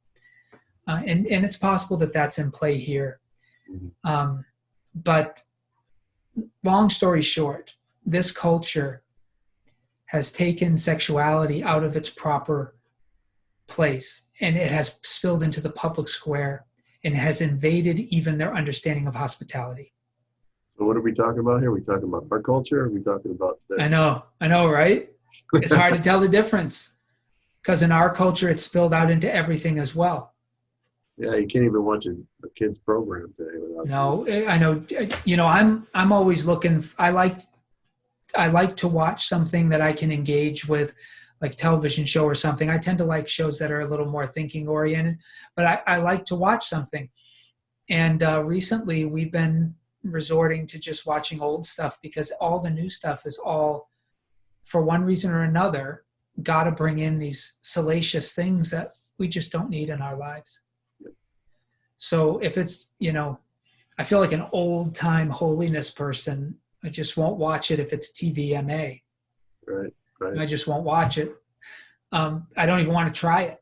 and it's possible that that's in play here. But long story short, this culture has taken sexuality out of its proper place, and it has spilled into the public square and has invaded even their understanding of hospitality. So what are we talking about here? Are we talking about our culture? Or are we talking about I know, right? It's hard to tell the difference because in our culture, it's spilled out into everything as well. Yeah, you can't even watch a kid's program today without. No, I know. I'm always looking. I like to watch something that I can engage with, like television show or something. I tend to like shows that are a little more thinking oriented, but I like to watch something. And recently we've been resorting to just watching old stuff because all the new stuff is all, for one reason or another, got to bring in these salacious things that we just don't need in our lives. So if it's, I feel like an old time holiness person, I just won't watch it if it's TVMA. Right. I just won't watch it. I don't even want to try it.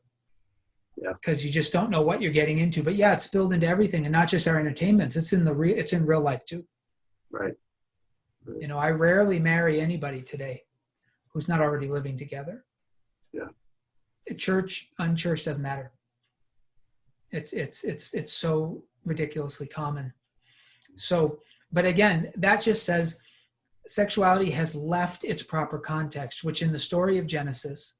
Yeah. Because you just don't know what you're getting into. But yeah, it's spilled into everything, and not just our entertainments. It's in real life too. Right. I rarely marry anybody today who's not already living together. Yeah. Church, unchurched, doesn't matter. It's so ridiculously common. So, but again, that just says sexuality has left its proper context, which in the story of Genesis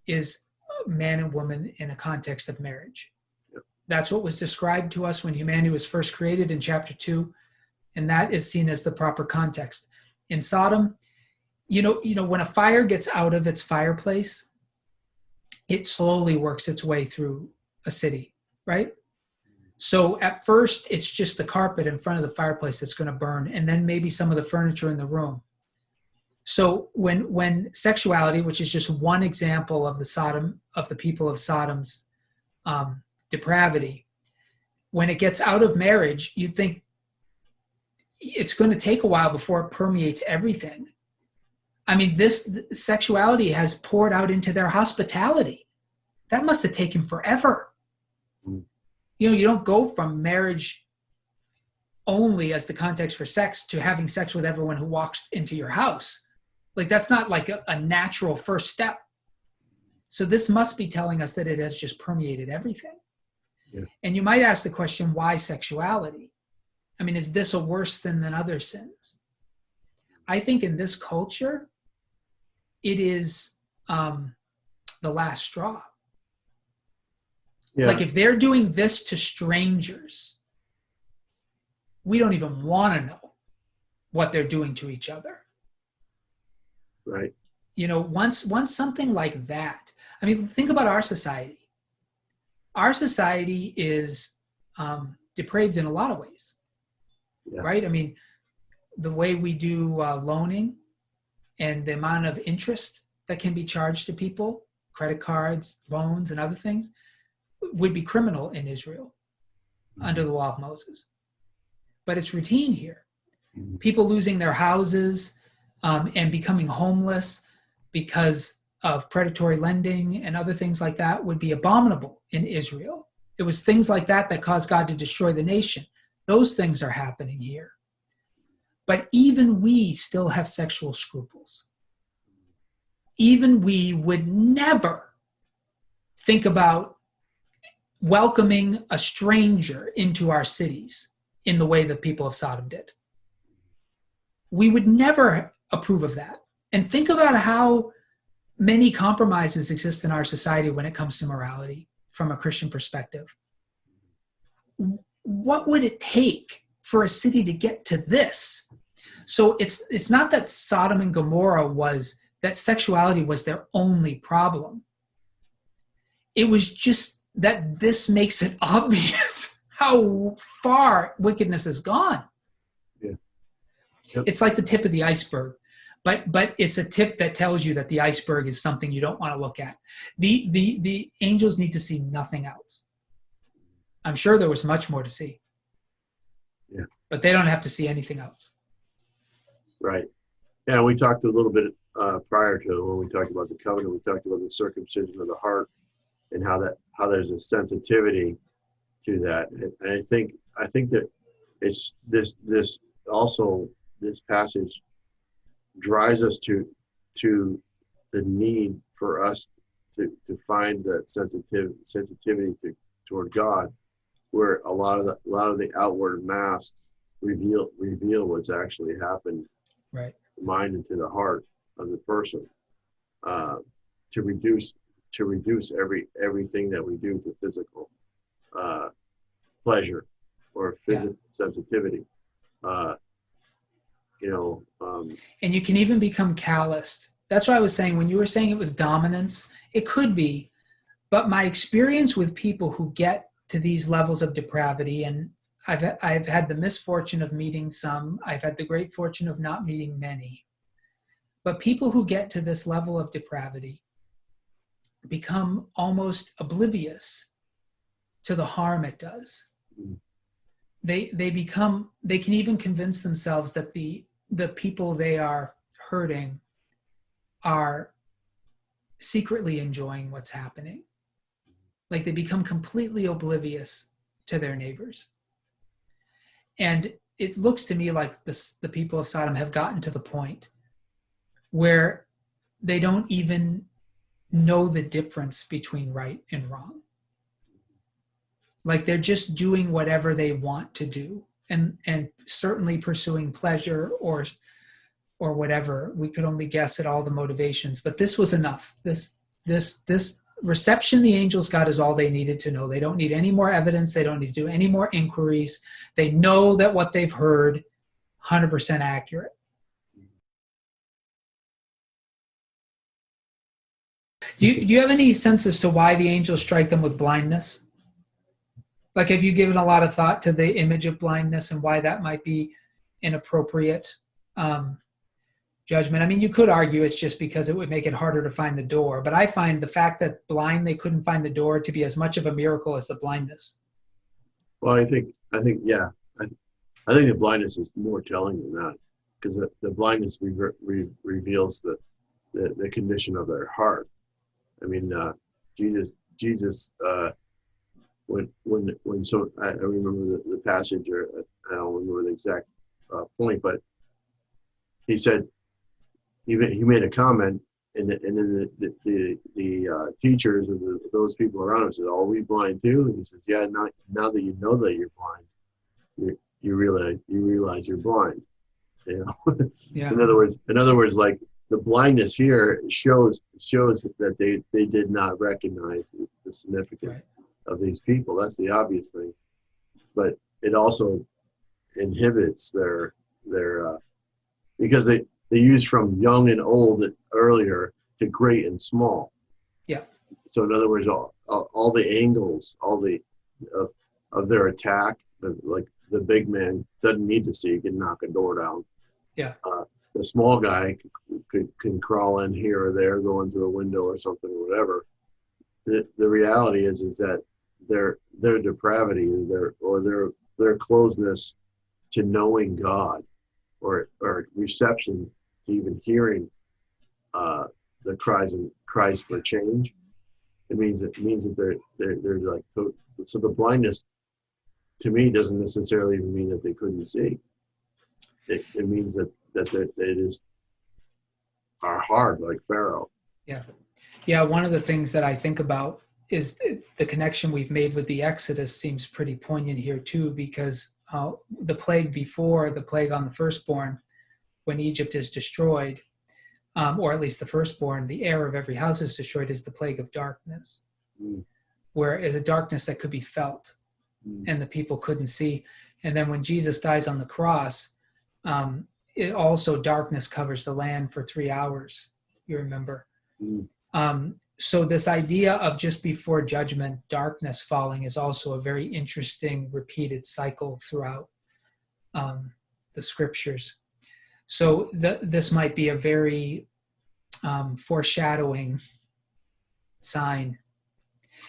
is man and woman in a context of marriage. Yep. That's what was described to us when humanity was first created in chapter 2, and that is seen as the proper context. In Sodom, when a fire gets out of its fireplace, it slowly works its way through a city, right? So at first, it's just the carpet in front of the fireplace that's going to burn, and then maybe some of the furniture in the room. So when sexuality, which is just one example of the people of Sodom's depravity, when it gets out of marriage, you'd think it's going to take a while before it permeates everything. I mean, this sexuality has poured out into their hospitality. That must have taken forever. You don't go from marriage only as the context for sex to having sex with everyone who walks into your house. Like, that's not like a natural first step. So this must be telling us that it has just permeated everything. Yeah. And you might ask the question, why sexuality? I mean, is this a worse sin than other sins? I think in this culture, it is the last straw. Yeah. Like, if they're doing this to strangers, we don't even want to know what they're doing to each other. Right. Once something like that, I mean, think about our society. Our society is depraved in a lot of ways, Yeah. right? I mean, the way we do loaning and the amount of interest that can be charged to people, credit cards, loans, and other things, would be criminal in Israel under the law of Moses. But it's routine here. People losing their houses and becoming homeless because of predatory lending and other things like that would be abominable in Israel. It was things like that that caused God to destroy the nation. Those things are happening here. But even we still have sexual scruples. Even we would never think about welcoming a stranger into our cities in the way that people of Sodom did. We would never approve of that. And think about how many compromises exist in our society when it comes to morality from a Christian perspective. What would it take for a city to get to this? So it's not that Sodom and Gomorrah that sexuality was their only problem. It was just that this makes it obvious how far wickedness has gone. Yeah. Yep. It's like the tip of the iceberg, but it's a tip that tells you that the iceberg is something you don't want to look at. The angels need to see nothing else. I'm sure there was much more to see. Yeah. But they don't have to see anything else. Right. Yeah, we talked a little bit prior to when we talked about the covenant. We talked about the circumcision of the heart and how there's a sensitivity to that. And I think that it's this passage drives us to the need for us to find that sensitivity toward God, where a lot of the outward masks reveal what's actually happened, right, the mind into the heart of the person, to reduce everything that we do to physical pleasure or physical sensitivity. And you can even become calloused. That's why I was saying, when you were saying it was dominance, it could be, but my experience with people who get to these levels of depravity, and I've had the misfortune of meeting some, I've had the great fortune of not meeting many, But people who get to this level of depravity become almost oblivious to the harm it does. They can even convince themselves that the people they are hurting are secretly enjoying what's happening. Like they become completely oblivious to their neighbors. And it looks to me like the people of Sodom have gotten to the point where they don't even know the difference between right and wrong. Like they're just doing whatever they want to do, and certainly pursuing pleasure or whatever. We could only guess at all the motivations, but this was enough. This reception the angels got is all they needed to know. They don't need any more evidence. They don't need to do any more inquiries. They know that what they've heard, 100% accurate. Do you have any sense as to why the angels strike them with blindness? Like, have you given a lot of thought to the image of blindness and why that might be inappropriate judgment? I mean, you could argue it's just because it would make it harder to find the door, but I find the fact that they couldn't find the door to be as much of a miracle as the blindness. Well, I think, yeah. I think the blindness is more telling than that, because the blindness reveals the condition of their heart. I mean, Jesus, when so I remember the passage, or I don't remember the exact point, but he said he made a comment, and then the teachers or those people around him said, "Oh, are we blind too?" And he says, "Yeah, now that you know that you're blind, you realize you're blind." You know, Yeah. In other words, like the blindness here shows that they did not recognize the significance of these people. That's the obvious thing, but it also inhibits their because they use from young and old earlier to great and small. Yeah. So in other words, all the angles, of their attack, like the big man doesn't need to see, he can knock a door down. Yeah. The small guy can crawl in here or there, go in through a window or something or whatever. The reality is that their depravity, their closeness to knowing God, or reception to even hearing the cries of Christ for change, it means that they're like, so the blindness to me doesn't necessarily even mean that they couldn't see. It means that they just are hard, like Pharaoh. Yeah. One of the things that I think about is the connection we've made with the Exodus seems pretty poignant here too, because the plague before, the plague on the firstborn, when Egypt is destroyed, or at least the firstborn, the heir of every house is destroyed, is the plague of darkness, where is a darkness that could be felt and the people couldn't see. And then when Jesus dies on the cross, it also, darkness covers the land for 3 hours, you remember. So this idea of just before judgment, darkness falling, is also a very interesting repeated cycle throughout the scriptures. So this might be a very foreshadowing sign.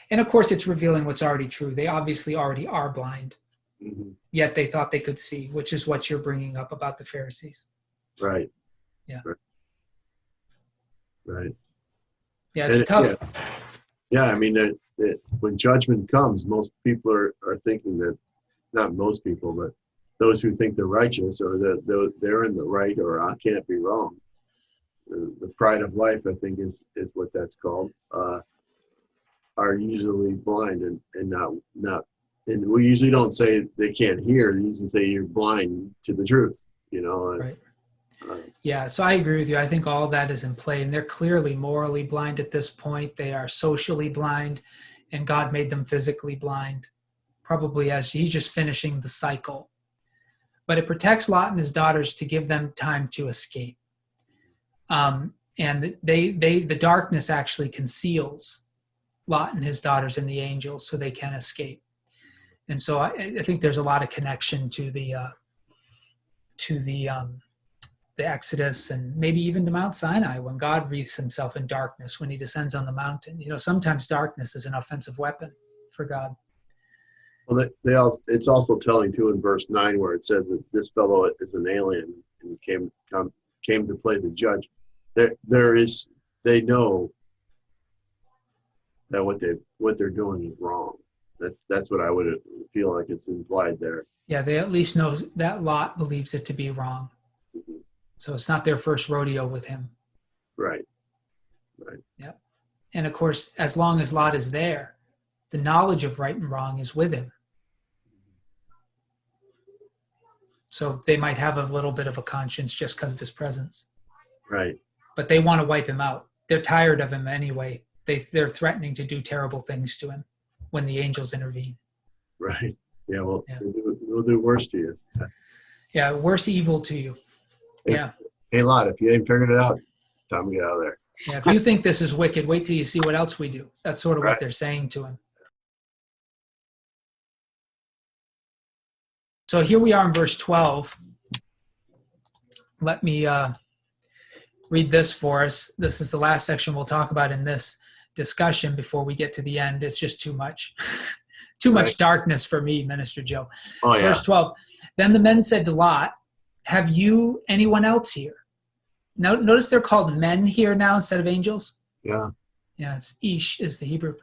And of course, it's revealing what's already true. They obviously already are blind, yet they thought they could see, which is what you're bringing up about the Pharisees. Right. Yeah. Right. Yeah, it's tough. Yeah, I mean, when judgment comes, most people are thinking that, not most people, but those who think they're righteous, or that they're in the right, or I can't be wrong. The pride of life, I think, is what that's called. Are usually blind and not. And we usually don't say they can't hear. We usually say you're blind to the truth. You know. Right. Yeah, so I agree with you. I think all that is in play, and they're clearly morally blind at this point. They are socially blind, and God made them physically blind, probably as he's just finishing the cycle. But it protects Lot and his daughters to give them time to escape. And the darkness actually conceals Lot and his daughters and the angels, so they can escape. And so I think there's a lot of connection to the the Exodus, and maybe even to Mount Sinai when God wreathes himself in darkness when he descends on the mountain. Sometimes darkness is an offensive weapon for God. Well, it's also telling too in verse 9 where it says that this fellow is an alien and came to play the judge. They know that what they're doing is wrong. That's what I would feel like it's implied there. Yeah, they at least know that Lot believes it to be wrong. Mm-hmm. So it's not their first rodeo with him. Right. Yeah. And of course, as long as Lot is there, the knowledge of right and wrong is with him. So they might have a little bit of a conscience just because of his presence. Right. But they want to wipe him out. They're tired of him anyway. They're threatening to do terrible things to him when the angels intervene. Right. Yeah, well, yeah. We'll do worse to you. Yeah, worse evil to you. Yeah. Hey, Lot, if you ain't figured it out, time to get out of there. Yeah, if you think this is wicked, wait till you see what else we do. That's sort of what they're saying to him. So here we are in verse 12. Let me read this for us. This is the last section we'll talk about in this discussion before we get to the end. It's just too much. Too much darkness for me, Minister Joe. Oh, yeah. Verse 12. Then the men said to Lot, have you anyone else here? Now, notice they're called men here now instead of angels. Yeah. Yeah, it's Ish is the Hebrew.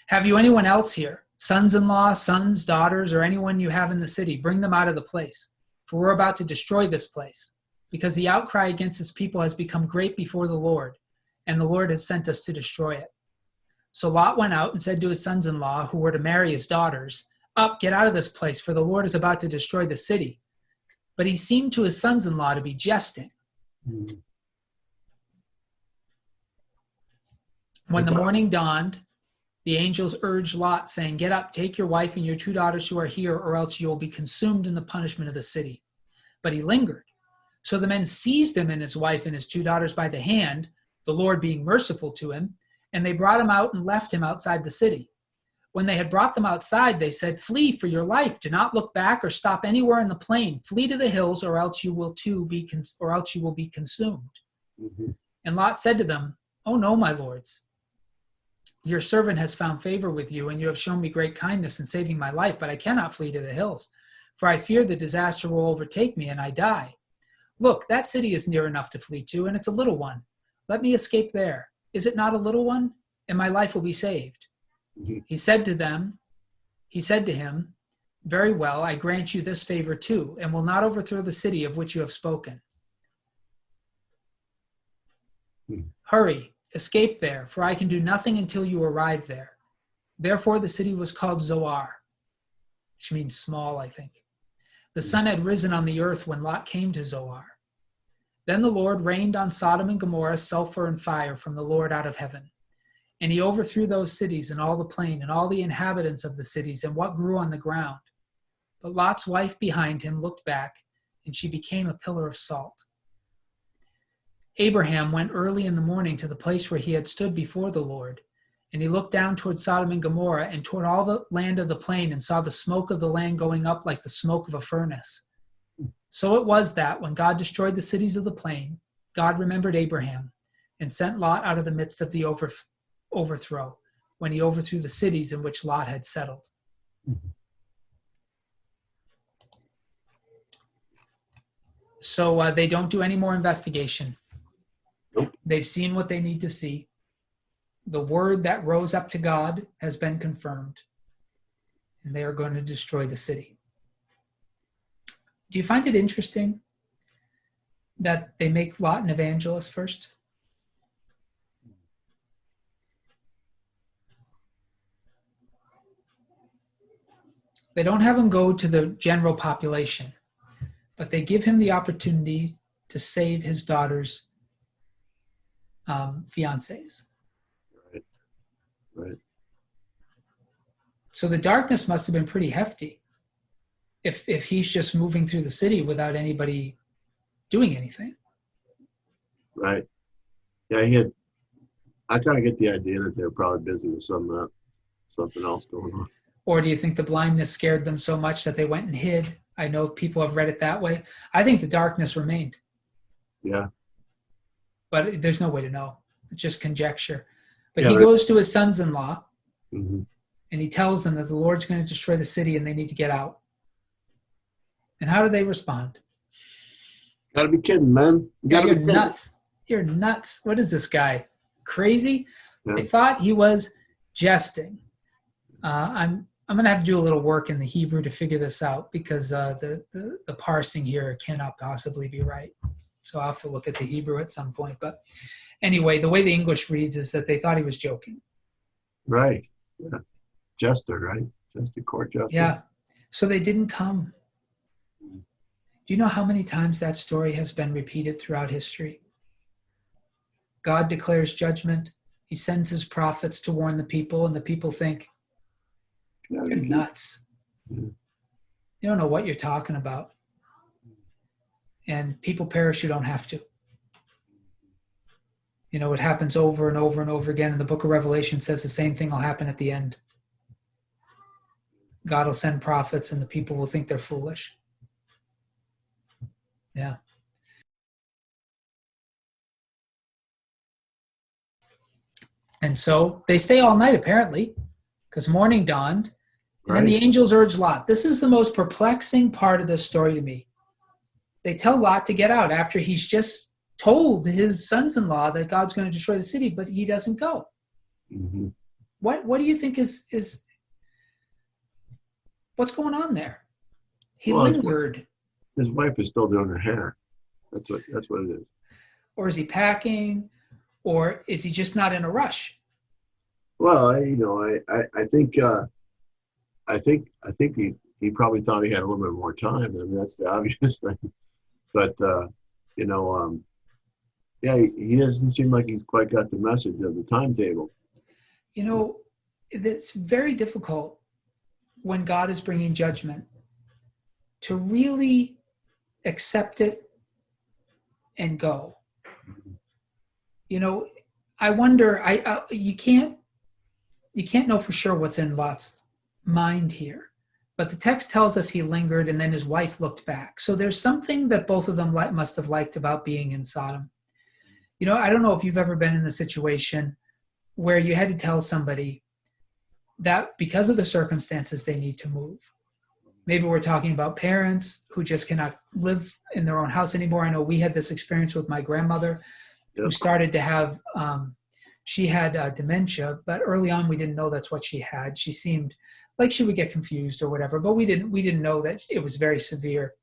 Have you anyone else here? Sons-in-law, sons, daughters, or anyone you have in the city? Bring them out of the place. For we're about to destroy this place, because the outcry against this people has become great before the Lord, and the Lord has sent us to destroy it. So Lot went out and said to his sons-in-law, who were to marry his daughters, up, get out of this place, for the Lord is about to destroy the city. But he seemed to his sons-in-law to be jesting. Mm-hmm. When the morning dawned, the angels urged Lot, saying, get up, take your wife and your 2 daughters who are here, or else you will be consumed in the punishment of the city. But he lingered. So the men seized him and his wife and his 2 daughters by the hand, the Lord being merciful to him, and they brought him out and left him outside the city. When they had brought them outside, they said, flee for your life. Do not look back or stop anywhere in the plain. Flee to the hills, or else you will be consumed. Mm-hmm. And Lot said to them, oh no, my lords. Your servant has found favor with you, and you have shown me great kindness in saving my life, but I cannot flee to the hills, for I fear the disaster will overtake me and I die. Look, that city is near enough to flee to, and it's a little one. Let me escape there. Is it not a little one? And my life will be saved. Mm-hmm. He said to him, very well, I grant you this favor too, and will not overthrow the city of which you have spoken. Mm-hmm. Hurry, escape there, for I can do nothing until you arrive there. Therefore the city was called Zoar, which means small, I think. The sun had risen on the earth when Lot came to Zoar. Then the Lord rained on Sodom and Gomorrah sulfur and fire from the Lord out of heaven. And he overthrew those cities and all the plain and all the inhabitants of the cities and what grew on the ground. But Lot's wife behind him looked back, and she became a pillar of salt. Abraham went early in the morning to the place where he had stood before the Lord, and he looked down toward Sodom and Gomorrah and toward all the land of the plain and saw the smoke of the land going up like the smoke of a furnace. So it was that when God destroyed the cities of the plain, God remembered Abraham and sent Lot out of the midst of the overthrow, when he overthrew the cities in which Lot had settled. So they don't do any more investigation. Nope. They've seen what they need to see. The word that rose up to God has been confirmed, and they are going to destroy the city. Do you find it interesting that they make Lot an evangelist first? They don't have him go to the general population, but they give him the opportunity to save his daughter's fiancés. Right. So the darkness must have been pretty hefty if he's just moving through the city without anybody doing anything. Right. Yeah, I kind of get the idea that they're probably busy with something else going on. Or do you think the blindness scared them so much that they went and hid? I know people have read it that way. I think the darkness remained. Yeah. But there's no way to know. It's just conjecture. But Yeah. he goes to his sons-in-law Mm-hmm. and he tells them that the Lord's going to destroy the city and they need to get out. And how do they respond? Gotta be kidding, man. You Yeah, gotta you're be kidding. nuts. You're nuts. What is this guy? Crazy? Yeah. They thought he was jesting. I'm going to have to do a little work in the Hebrew to figure this out because the parsing here cannot possibly be right. So I'll have to look at the Hebrew at some point. But anyway, the way the English reads is that they thought he was joking. Right. Yeah. Jester, right? Jester, court jester. Yeah. So they didn't come. Do you know how many times that story has been repeated throughout history? God declares judgment. He sends his prophets to warn the people, and the people think, you're nuts. Yeah. You don't know what you're talking about. And people perish who don't have to. You know, it happens over and over and over again. And the book of Revelation says the same thing will happen at the end. God will send prophets and the people will think they're foolish. Yeah. And so they stay all night, apparently, because morning dawned. And then the angels urge Lot. This is the most perplexing part of this story to me. They tell Lot to get out after he's just told his sons-in-law that God's going to destroy the city, but he doesn't go. Mm-hmm. What do you think is what's going on there? He Well, lingered. His wife is still doing her hair. That's what it is. Or is he packing? Or is he just not in a rush? Well, I think he probably thought he had a little bit more time. I mean, that's the obvious thing. But yeah, he doesn't seem like he's quite got the message of the timetable. You know, it's very difficult when God is bringing judgment to really accept it and go. You know, I wonder. You can't know for sure what's in Lot's mind here, but the text tells us he lingered, and then his wife looked back. So there's something that both of them must have liked about being in Sodom. You know, I don't know if you've ever been in the situation where you had to tell somebody that because of the circumstances they need to move. Maybe we're talking about parents who just cannot live in their own house anymore. I know we had this experience with my grandmother. Yep. Who started to have, she had dementia, but early on we didn't know that's what she had. She seemed like she would get confused or whatever, but we didn't know that it was very severe.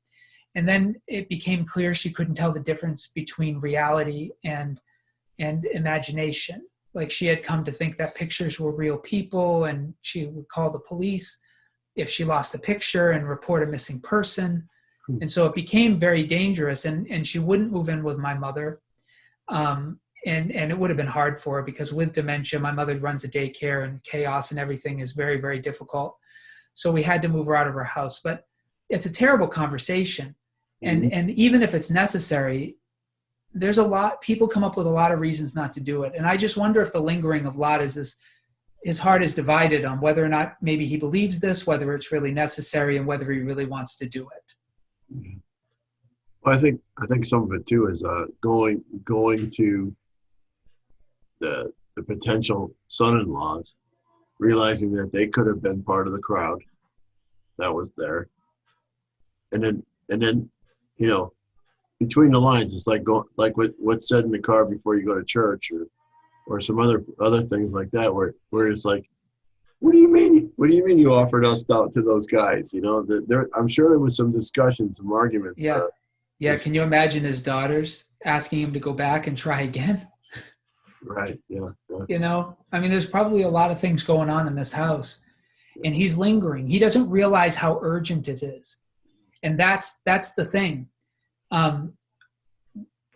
And then it became clear she couldn't tell the difference between reality and imagination. Like she had come to think that pictures were real people, and she would call the police if she lost a picture and report a missing person. And so it became very dangerous, and she wouldn't move in with my mother. And it would have been hard for her because with dementia, my mother runs a daycare and chaos and everything is very, very difficult. So we had to move her out of her house, but it's a terrible conversation. And even if it's necessary, there's people come up with a lot of reasons not to do it. And I just wonder if the lingering of Lot is this, his heart is divided on whether or not maybe he believes this, whether it's really necessary, and whether he really wants to do it. Mm-hmm. Well, I think some of it too is going to the potential son-in-laws, realizing that they could have been part of the crowd that was there, and then you know, between the lines, it's like what's said in the car before you go to church, or some other things like that, where it's like, what do you mean? What do you mean you offered us out to those guys? You know, I'm sure there was some discussion, some arguments. Yeah. Yeah, can you imagine his daughters asking him to go back and try again? Right, yeah. You know, I mean, there's probably a lot of things going on in this house, and he's lingering. He doesn't realize how urgent it is. And that's the thing.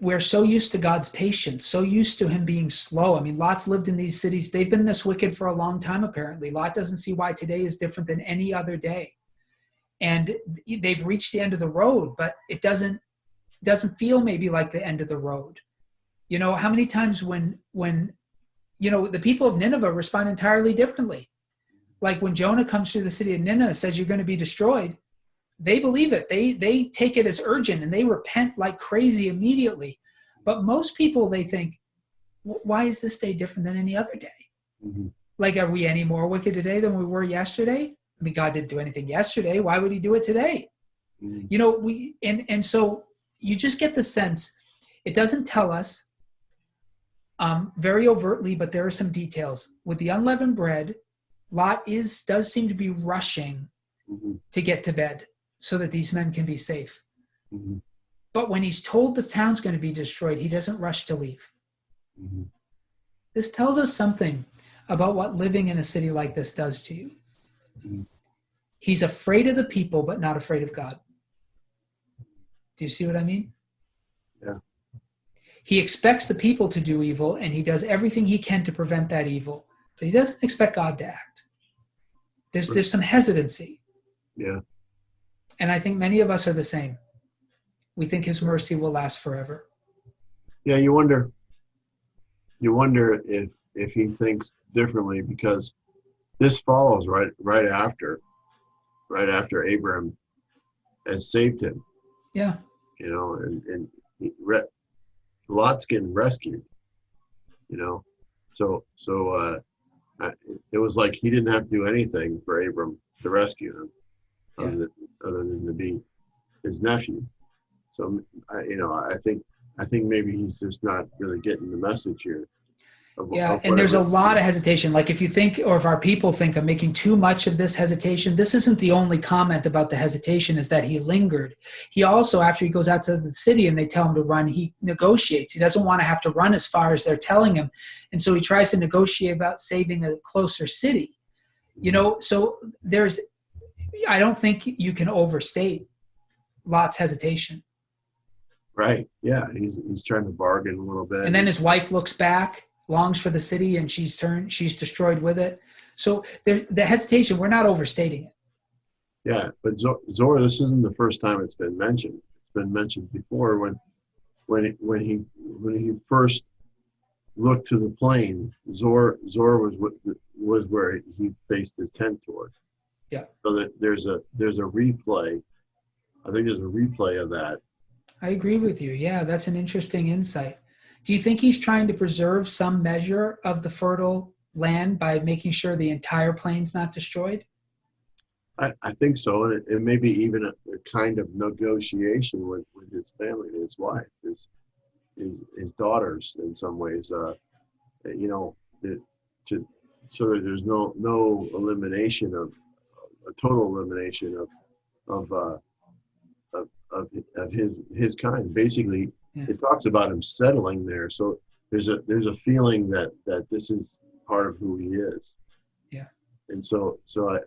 We're so used to God's patience, so used to him being slow. I mean, Lot's lived in these cities. They've been this wicked for a long time, apparently. Lot doesn't see why today is different than any other day. And they've reached the end of the road, but it doesn't feel maybe like the end of the road. You know, how many times when you know, the people of Nineveh respond entirely differently. Like when Jonah comes through the city of Nineveh and says you're going to be destroyed, they believe it. They take it as urgent and they repent like crazy immediately. But most people, they think, why is this day different than any other day? Mm-hmm. Like, are we any more wicked today than we were yesterday? I mean, God didn't do anything yesterday. Why would he do it today? Mm-hmm. You know, and so you just get the sense, it doesn't tell us very overtly, but there are some details. With the unleavened bread, Lot does seem to be rushing Mm-hmm. to get to bed so that these men can be safe. Mm-hmm. But when he's told the town's going to be destroyed, he doesn't rush to leave. Mm-hmm. This tells us something about what living in a city like this does to you. Mm-hmm. He's afraid of the people, but not afraid of God. Do you see what I mean? Yeah. He expects the people to do evil, and he does everything he can to prevent that evil. But he doesn't expect God to act. There's some hesitancy. Yeah. And I think many of us are the same. We think his mercy will last forever. Yeah, you wonder if he thinks differently, because this follows right after Abraham has saved him. Yeah. You know, and Lot's getting rescued. You know, so it was like he didn't have to do anything for Abram to rescue him, other than to be his nephew. So I think maybe he's just not really getting the message here. And there's a lot of hesitation. Like, if you think, or if our people think of making too much of this hesitation, this isn't the only comment about the hesitation, is that he lingered. He also, after he goes out to the city and they tell him to run, he negotiates. He doesn't want to have to run as far as they're telling him. And so he tries to negotiate about saving a closer city. You know, so I don't think you can overstate Lot's hesitation. Right. Yeah. He's trying to bargain a little bit. And then his wife looks back, longs for the city, and she's destroyed with it. So the hesitation, we're not overstating it. Yeah, but Zor, this isn't the first time it's been mentioned. It's been mentioned before when he first looked to the plain. Zor was where he faced his tent toward. Yeah. So that there's a replay. I think there's a replay of that. I agree with you. Yeah, that's an interesting insight. Do you think he's trying to preserve some measure of the fertile land by making sure the entire plain's not destroyed? I think so, and it may be even a kind of negotiation with his family, his wife, his daughters, in some ways. So that there's no elimination of a total elimination of his kind. Basically, it talks about him settling there. So there's a feeling that this is part of who he is. Yeah. And so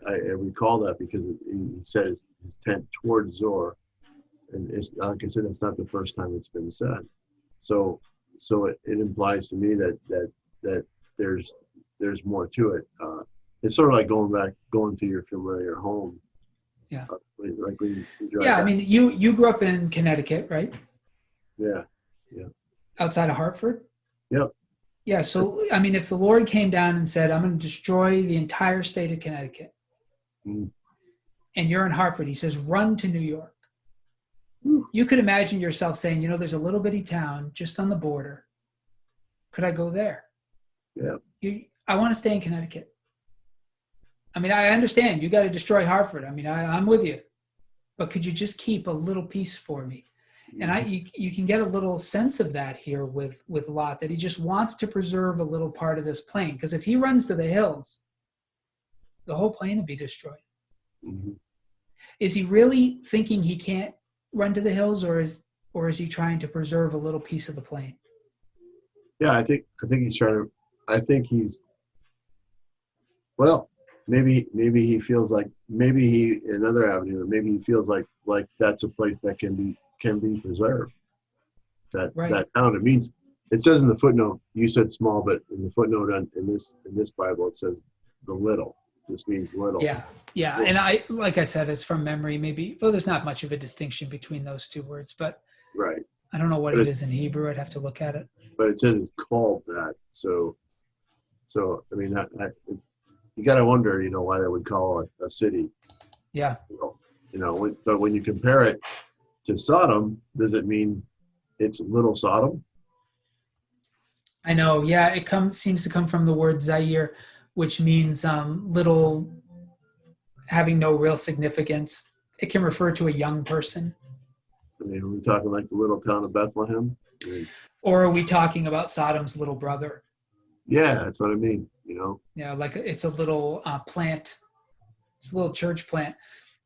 I recall that because he said his tent towards Zor, and it's, like I said, it's not the first time it's been said. So it implies to me that there's more to it. It's sort of like going to your familiar home. Yeah. Like when you drive yeah. back. I mean, you grew up in Connecticut, right? Yeah. Yeah. Outside of Hartford? Yep. Yeah. So, I mean, if the Lord came down and said, I'm going to destroy the entire state of Connecticut, and you're in Hartford, he says, run to New York. You could imagine yourself saying, there's a little bitty town just on the border. Could I go there? Yeah. I want to stay in Connecticut. I mean, I understand you got to destroy Hartford. I mean, I'm with you, but could you just keep a little piece for me? And you can get a little sense of that here with Lot, that he just wants to preserve a little part of this plain. Because if he runs to the hills, the whole plain will be destroyed. Mm-hmm. Is he really thinking he can't run to the hills, or is he trying to preserve a little piece of the plain? Yeah, I think he's trying to. I think he's. Well, maybe he feels like another avenue. Maybe he feels like that's a place that can be preserved. That town. It means, it says in the footnote. You said small, but in the footnote in this Bible it says the little. This means little. Yeah. And like I said, it's from memory. Maybe, well, there's not much of a distinction between those two words, but right. I don't know what it is in Hebrew. I'd have to look at it. But it says it's called that. So I mean, you got to wonder, why they would call it a city. Yeah. But when you compare it to Sodom, does it mean it's little Sodom? I know. Yeah, seems to come from the word Zaire, which means little, having no real significance. It can refer to a young person. I mean, are we talking like the little town of Bethlehem? I mean, Or are we talking about Sodom's little brother? yeah, that's what I mean. You know, Yeah, like it's a little plant. It's a little church plant.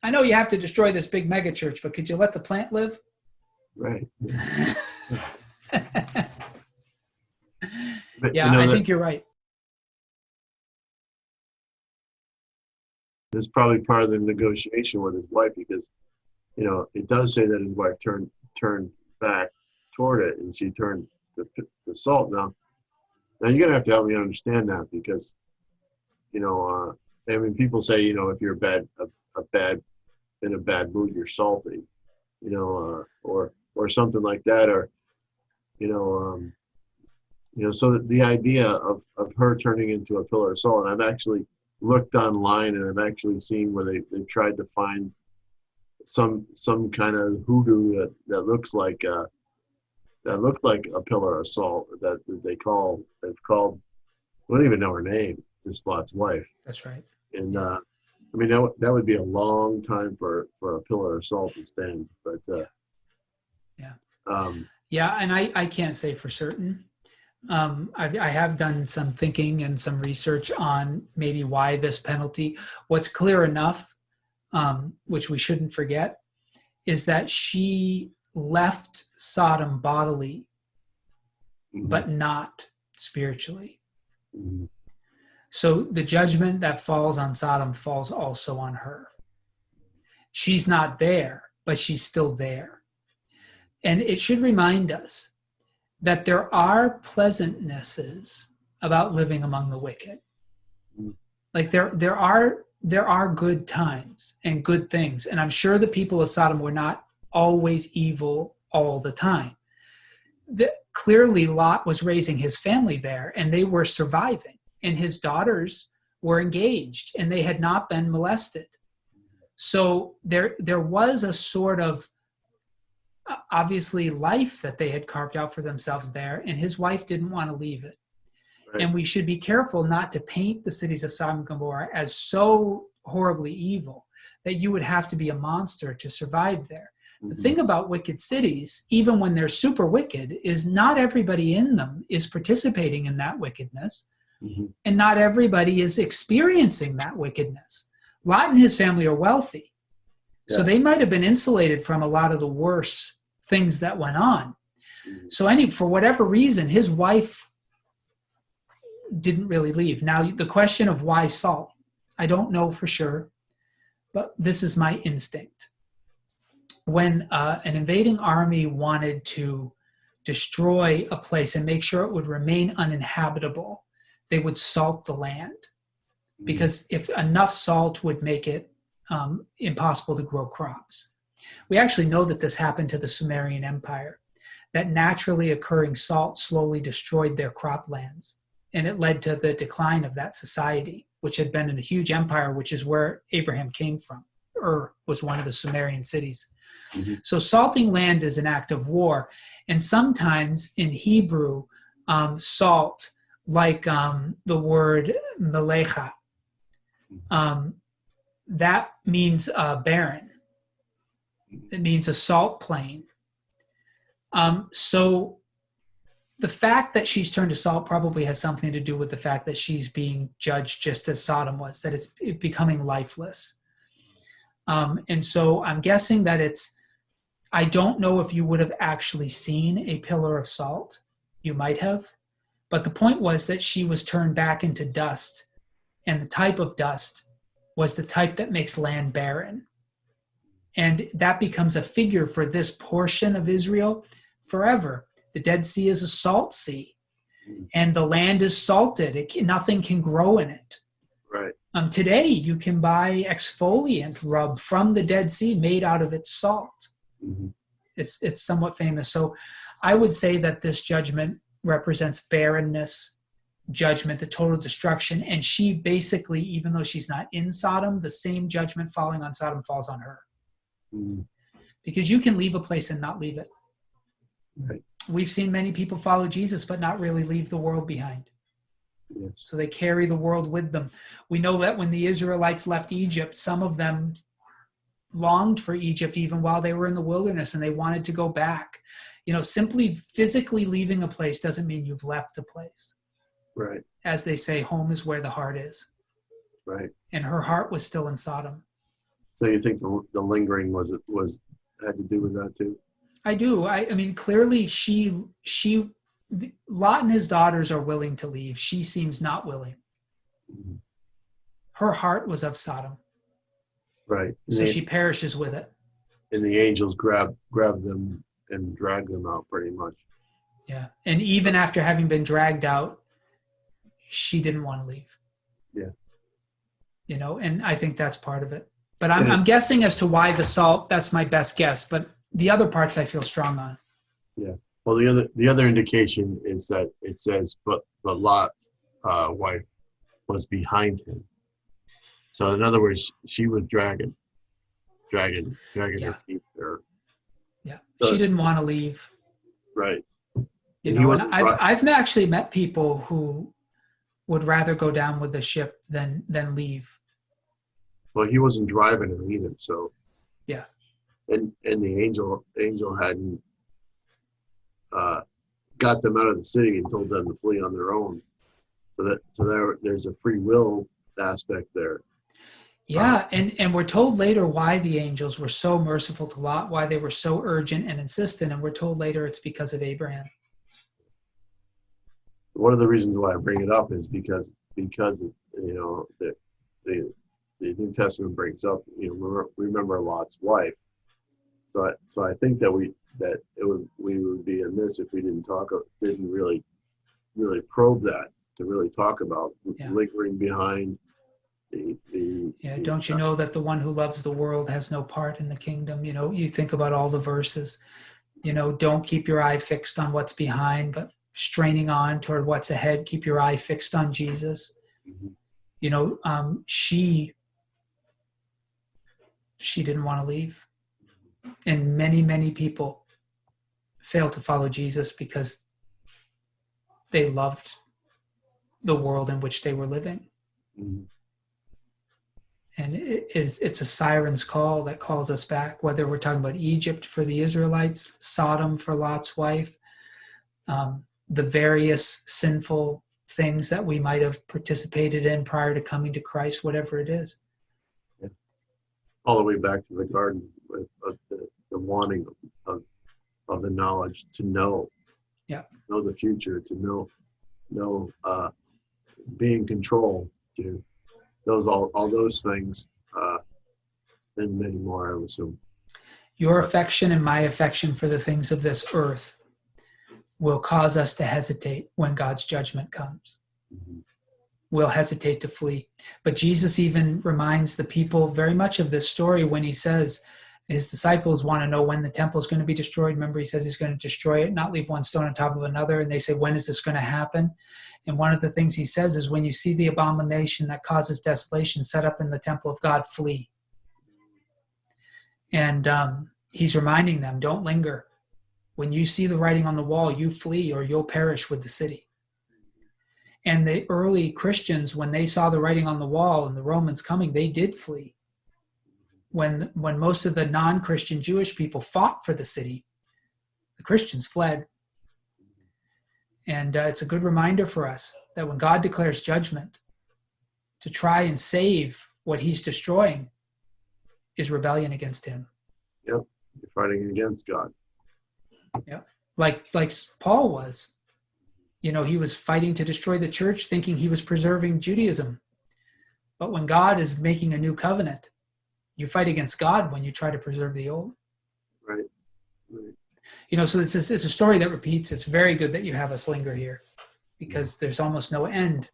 I know you have to destroy this big mega church, but could you let the plant live? right? Yeah. But you Yeah, know I that think you're right. that's probably part of the negotiation with his wife because it does say that his wife turned back toward it and she turned the salt. Now you're gonna have to help me understand that because I mean, people say if you're a bad in a bad mood, you're salty, or something like that, or you know, um, So the idea of her turning into a pillar of salt, and I've actually looked online and I've actually seen where they've tried to find some kind of hoodoo that looks like a pillar of salt that they've called. I don't even know her name. Just Lot's wife. That's right. And Yeah. I mean that would be a long time for a pillar of salt to stand. But Yeah. um, Yeah, and I can't say for certain. I have done some thinking and some research on maybe why this penalty. What's clear enough, which we shouldn't forget, is that she left Sodom bodily, but not spiritually. mhm, So the judgment that falls on Sodom falls also on her. She's not there, but she's still there. And it should remind us that there are pleasantnesses about living among the wicked. mhm, Like there are good times and good things. And I'm sure the people of Sodom were not always evil all the time. Clearly Lot was raising his family there and they were surviving, and his daughters were engaged and they had not been molested. So there was a sort of obviously life that they had carved out for themselves there, and his wife didn't want to leave it. right. And we should be careful not to paint the cities of Sodom and Gomorrah as so horribly evil that you would have to be a monster to survive there. The thing about wicked cities, even when they're super wicked, is not everybody in them is participating in that wickedness, Mhm. and not everybody is experiencing that wickedness. Lot and his family are wealthy, so Yeah. they might have been insulated from a lot of the worse things that went on. Mhm. So for whatever reason, his wife didn't really leave. Now, the question of why salt, I don't know for sure, but this is my instinct. When an invading army wanted to destroy a place and make sure it would remain uninhabitable, they would salt the land, because if enough salt would make it impossible to grow crops. We actually know that this happened to the Sumerian Empire, that naturally occurring salt slowly destroyed their croplands, and it led to the decline of that society, which had been in a huge empire, which is where Abraham came from. Was one of the Sumerian cities. Mhm. So salting land is an act of war, and sometimes in Hebrew, salt, like the word melecha, that means barren. It means a salt plain. So the fact that she's turned to salt probably has something to do with the fact that she's being judged just as Sodom was, that it's becoming lifeless. And so I'm guessing that I don't know if you would have actually seen a pillar of salt. You might have. But the point was that she was turned back into dust. And the type of dust was the type that makes land barren. And that becomes a figure for this portion of Israel forever. The Dead Sea is a salt sea, and the land is salted. Nothing can grow in it. Right. Today, you can buy exfoliant rub from the Dead Sea made out of its salt. Mhm. It's somewhat famous. So I would say that this judgment represents barrenness, judgment, the total destruction. And she basically, even though she's not in Sodom, the same judgment falling on Sodom falls on her. Mhm. Because you can leave a place and not leave it. Right. We've seen many people follow Jesus, but not really leave the world behind. Yes. So they carry the world with them. We know that when the Israelites left Egypt, some of them longed for Egypt even while they were in the wilderness, and they wanted to go back. Simply physically leaving a place doesn't mean you've left a place. Right. As they say, home is where the heart is. Right. And her heart was still in Sodom. So you think the lingering was had to do with that too? I do. I mean, clearly Lot and his daughters are willing to leave. She seems not willing. Mhm. Her heart was of Sodom. Right. So she perishes with it. And the angels grab them and drag them out pretty much. Yeah. And even after having been dragged out, she didn't want to leave. Yeah. And I think that's part of it. But I'm guessing as to why the salt, that's my best guess. But the other parts I feel strong on. Yeah. Well, the other indication is that it says, but Lot, wife, was behind him. So in other words, she was dragging Yeah. her feet there. Yeah. So, She didn't want to leave. right. And I've actually met people who would rather go down with the ship than leave. Well, he wasn't driving her either. So yeah. And the angel hadn't got them out of the city and told them to flee on their own. So there's a free will aspect there. Yeah, and we're told later why the angels were so merciful to Lot, why they were so urgent and insistent, and we're told later it's because of Abraham. One of the reasons why I bring it up is because the New Testament brings up remember Lot's wife. So I think that we would be amiss if we didn't really probe that, to really talk about lingering behind don't you know that the one who loves the world has no part in the kingdom? You think about all the verses, don't keep your eye fixed on what's behind, but straining on toward what's ahead. Keep your eye fixed on Jesus. Mm-hmm. She didn't want to leave. And many, many people fail to follow Jesus because they loved the world in which they were living. Mm-hmm. And it's a siren's call that calls us back, whether we're talking about Egypt for the Israelites, Sodom for Lot's wife, the various sinful things that we might have participated in prior to coming to Christ, whatever it is. Yeah. All the way back to the garden, the wanting of the knowledge to know. Yeah. Know the future, to know be in control, to all those things, and many more, I would assume. Your affection and my affection for the things of this earth will cause us to hesitate when God's judgment comes. Mm-hmm. We'll hesitate to flee. But Jesus even reminds the people very much of this story when he says, his disciples want to know when the temple is going to be destroyed. Remember, he says he's going to destroy it, not leave one stone on top of another. And they say, when is this going to happen? And one of the things he says is, when you see the abomination that causes desolation set up in the temple of God, flee. And he's reminding them, don't linger. When you see the writing on the wall, you flee or you'll perish with the city. And the early Christians, when they saw the writing on the wall and the Romans coming, they did flee. When most of the non-Christian Jewish people fought for the city, the Christians fled. And it's a good reminder for us that when God declares judgment, to try and save what he's destroying is rebellion against him. Yep, you're fighting against God. Yep, like Paul was. He was fighting to destroy the church, thinking he was preserving Judaism. But when God is making a new covenant, you fight against God when you try to preserve the old. Right. So it's a story that repeats. It's very good that you have us linger here, because there's almost no end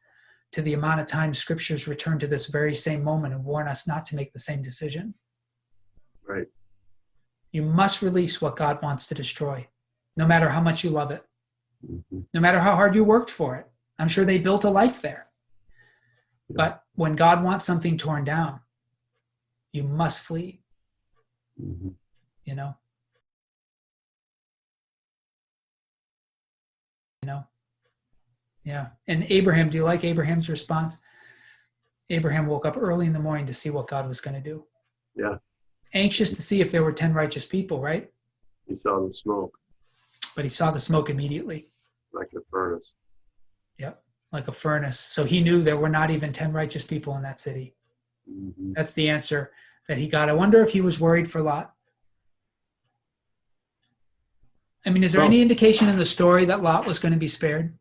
to the amount of time scriptures return to this very same moment and warn us not to make the same decision. Right. You must release what God wants to destroy, no matter how much you love it, Mm-hmm. no matter how hard you worked for it. I'm sure they built a life there. Yeah. But when God wants something torn down, you must flee. Mm-hmm. you know? Yeah. And Abraham, do you like Abraham's response? Abraham woke up early in the morning to see what God was going to do. Yeah. Anxious to see if there were 10 righteous people, right? He saw the smoke But he saw the smoke immediately. like a furnace. Yep. Like a furnace. So he knew there were not even 10 righteous people in that city. Mm-hmm. That's the answer that he got. I wonder if he was worried for Lot. I mean, is there any indication in the story that Lot was going to be spared?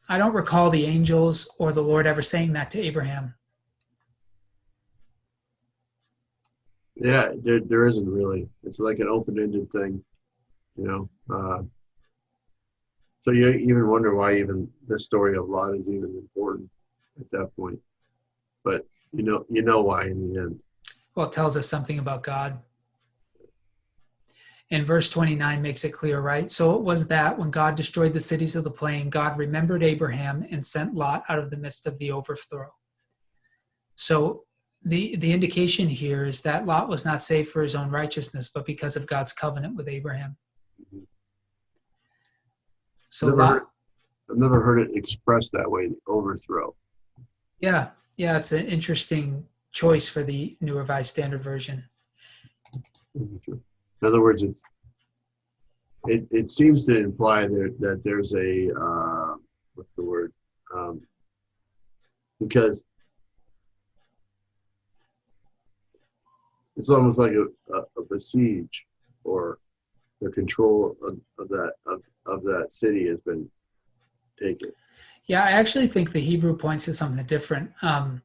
I don't recall the angels or the Lord ever saying that to Abraham. Yeah, there isn't really. It's like an open-ended thing, you know. So you even wonder why even the story of Lot is even important at that point. But you know why in the end. Well, it tells us something about God. And verse 29 makes it clear, right? So it was that when God destroyed the cities of the plain, God remembered Abraham and sent Lot out of the midst of the overthrow. So the indication here is that Lot was not saved for his own righteousness, but because of God's covenant with Abraham. Mm-hmm. So I've never heard it expressed that way, the overthrow. Yeah, it's an interesting choice for the New Revised Standard Version. Overthrow. In other words, it seems to imply that there's a what's the word? Because it's almost like a besiege, or the control of that city has been taken. Yeah, I actually think the Hebrew points to something different. I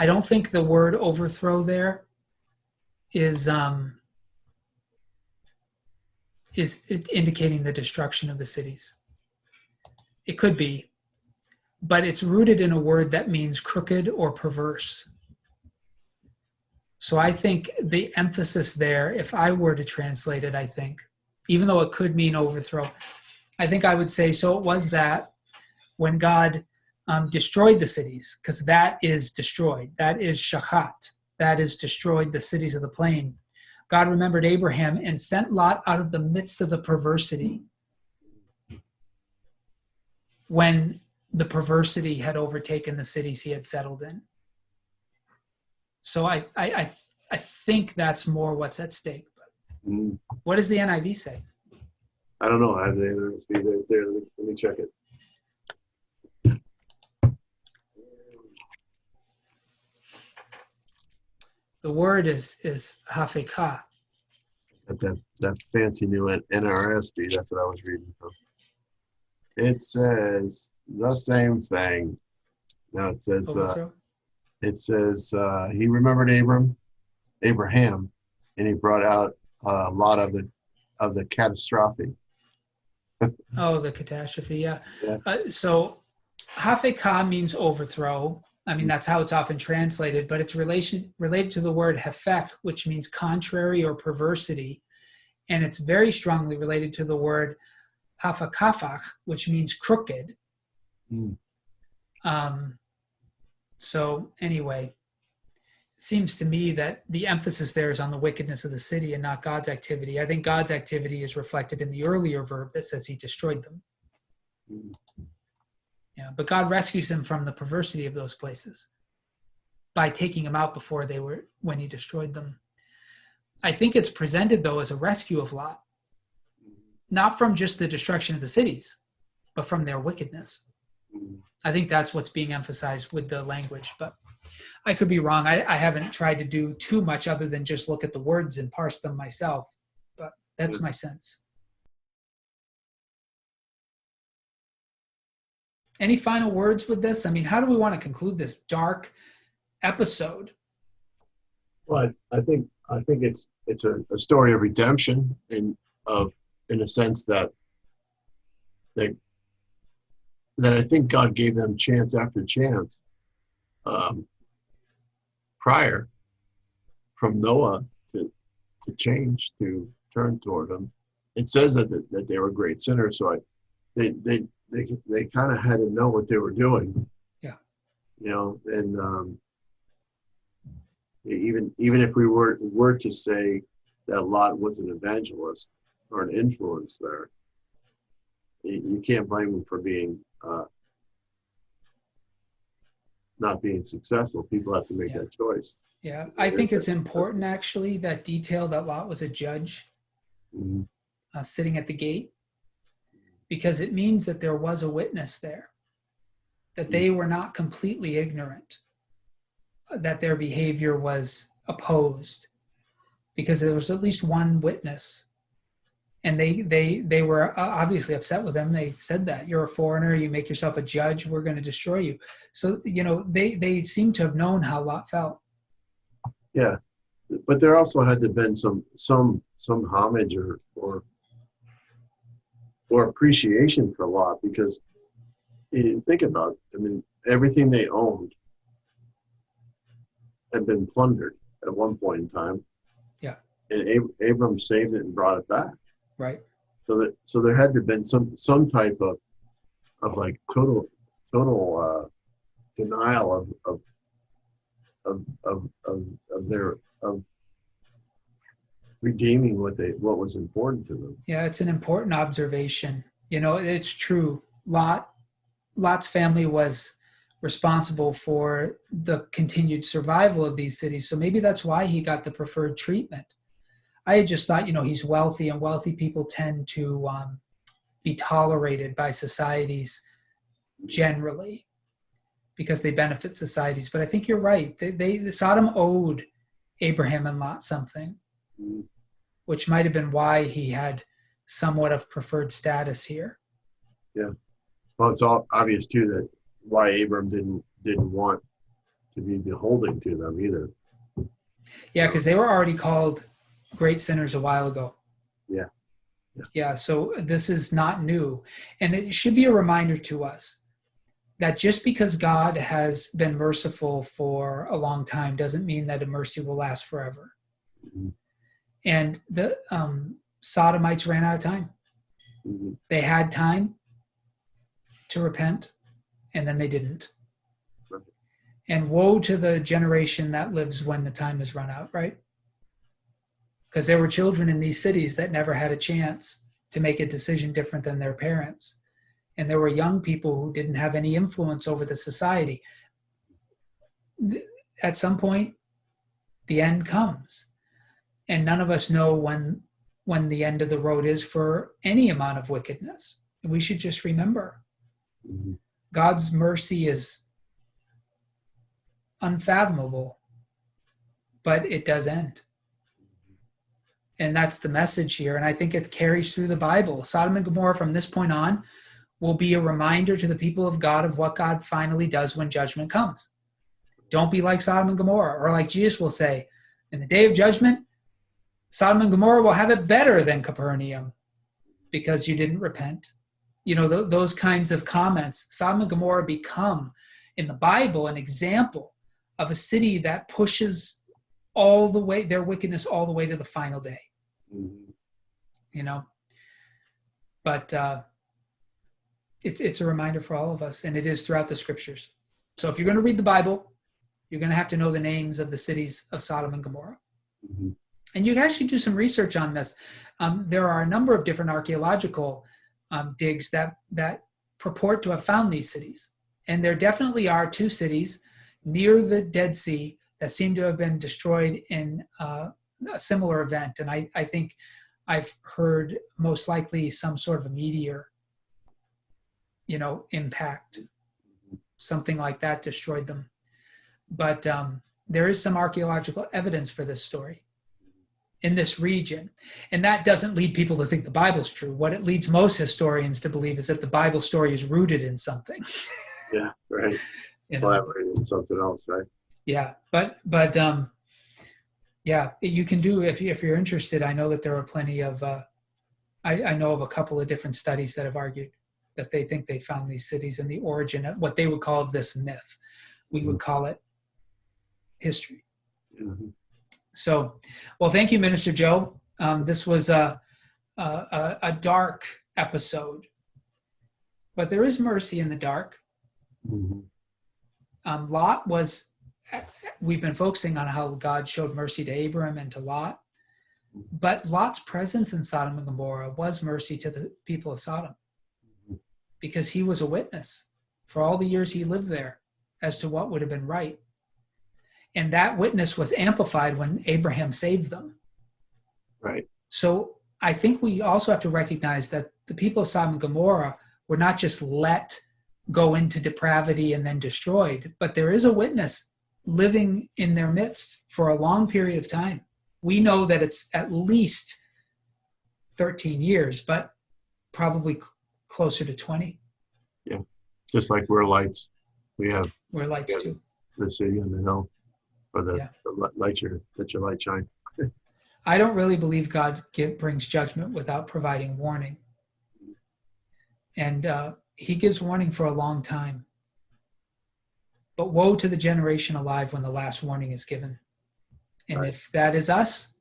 don't think the word overthrow there is indicating the destruction of the cities. It could be, but it's rooted in a word that means crooked or perverse. So I think the emphasis there, if I were to translate it, I think, even though it could mean overthrow, I think I would say, so it was that when God destroyed the cities, because that is destroyed, that is shachat, that is destroyed the cities of the plain. God remembered Abraham and sent Lot out of the midst of the perversity when the perversity had overtaken the cities he had settled in. So I think that's more what's at stake. But what does the NIV say? I don't know. I have the NIV there. Let me check it. The word is hafekah. That fancy new NRSV, that's what I was reading from. It says the same thing. Now it says he remembered Abraham, and he brought out a lot of the catastrophe. Oh, the catastrophe, yeah. Yeah. So hafekah means overthrow. I mean, that's how it's often translated, but it's related to the word hefek, which means contrary or perversity. And it's very strongly related to the word hafakafach, which means crooked. So anyway, it seems to me that the emphasis there is on the wickedness of the city and not God's activity. I think God's activity is reflected in the earlier verb that says he destroyed them. Yeah, but God rescues them from the perversity of those places by taking them out before when he destroyed them. I think it's presented, though, as a rescue of Lot, not from just the destruction of the cities, but from their wickedness. I think that's what's being emphasized with the language, but I could be wrong. I haven't tried to do too much other than just look at the words and parse them myself, but that's my sense. Any final words with this? I mean, how do we want to conclude this dark episode? Well, I think it's a story of redemption, in a sense that I think God gave them chance after chance prior, from Noah to change, to turn toward him. It says that they were great sinners, so they kind of had to know what they were doing. Yeah. And even if we were to say that Lot was an evangelist or an influence there, you can't blame them for being not being successful. People have to make that choice. Yeah, I think it's important, actually, that detail that Lot was a judge Mhm. sitting at the gate, because it means that there was a witness there, that they were not completely ignorant, that their behavior was opposed, because there was at least one witness. And they were obviously upset with them. They said that you're a foreigner, you make yourself a judge, we're going to destroy you. So, they seem to have known how Lot felt. Yeah, but there also had to have been some homage or appreciation for Lot, because you think about it, I mean, everything they owned had been plundered at one point in time. Yeah. And Abram saved it and brought it back. Right. So there had to have been some type of like total denial of their redeeming what was important to them. Yeah, it's an important observation. It's true. Lot's family was responsible for the continued survival of these cities. So maybe that's why he got the preferred treatment. I had just thought, he's wealthy, and wealthy people tend to be tolerated by societies generally because they benefit societies. But I think you're right. Sodom owed Abraham and Lot something, which might have been why he had somewhat of preferred status here. Yeah. Well, it's all obvious too that why Abram didn't want to be beholden to them either. Yeah, because they were already called great sinners a while ago. Yeah, so this is not new. And it should be a reminder to us that just because God has been merciful for a long time doesn't mean that a mercy will last forever. Mm-hmm. And the Sodomites ran out of time. Mm-hmm. They had time to repent, and then they didn't. Right. And woe to the generation that lives when the time has run out, right? Because there were children in these cities that never had a chance to make a decision different than their parents. And there were young people who didn't have any influence over the society. At some point, the end comes. And none of us know when the end of the road is for any amount of wickedness. And we should just remember, Mm-hmm. God's mercy is unfathomable, but it does end. And that's the message here. And I think it carries through the Bible. Sodom and Gomorrah from this point on will be a reminder to the people of God of what God finally does when judgment comes. Don't be like Sodom and Gomorrah, or like Jesus will say, in the day of judgment, Sodom and Gomorrah will have it better than Capernaum because you didn't repent. Those kinds of comments. Sodom and Gomorrah become, in the Bible, an example of a city that pushes all the way, their wickedness all the way to the final day. Mm-hmm. But it's a reminder for all of us, and it is throughout the scriptures. So if you're going to read the Bible, you're going to have to know the names of the cities of Sodom and Gomorrah. Mm-hmm. And you can actually do some research on this. There are a number of different archaeological digs that purport to have found these cities. And there definitely are two cities near the Dead Sea that seem to have been destroyed in a similar event. And I think I've heard most likely some sort of a meteor, impact. Something like that destroyed them. But there is some archaeological evidence for this story in this region. And that doesn't lead people to think the Bible's true. What it leads most historians to believe is that the Bible story is rooted in something. Yeah, right. Collaborating in something else, right? Yeah, but yeah, you can do, if you're interested. I know that there are plenty of, I know of a couple of different studies that have argued that they think they found these cities and the origin of what they would call this myth. We would call it history. Mm-hmm. So, well, thank you, Minister Joe. This was a dark episode, but there is mercy in the dark. Mm-hmm. Lot was, we've been focusing on how God showed mercy to Abram and to Lot, but Lot's presence in Sodom and Gomorrah was mercy to the people of Sodom. because he was a witness for all the years he lived there as to what would have been right. And that witness was amplified when Abraham saved them. Right. So I think we also have to recognize that the people of Sodom and Gomorrah were not just let go into depravity and then destroyed, but there is a witness living in their midst for a long period of time. We know that it's at least 13 years, but probably closer to 20. Yeah. Just like we're lights. We're lights too. The city on the hill, or the light, let your light shine. I don't really believe God brings judgment without providing warning. And he gives warning for a long time. But woe to the generation alive when the last warning is given. And if that is us,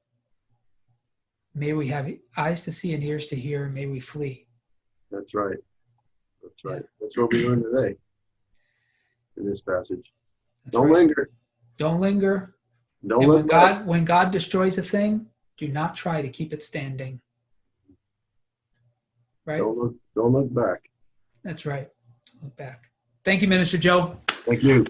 may we have eyes to see and ears to hear, and may we flee. That's right. That's right. That's what we learned today in this passage. Don't linger. Don't linger. Don't look back. When God destroys a thing, do not try to keep it standing. Right? Don't look back. That's right. Look back. Thank you, Minister Joe. Thank you.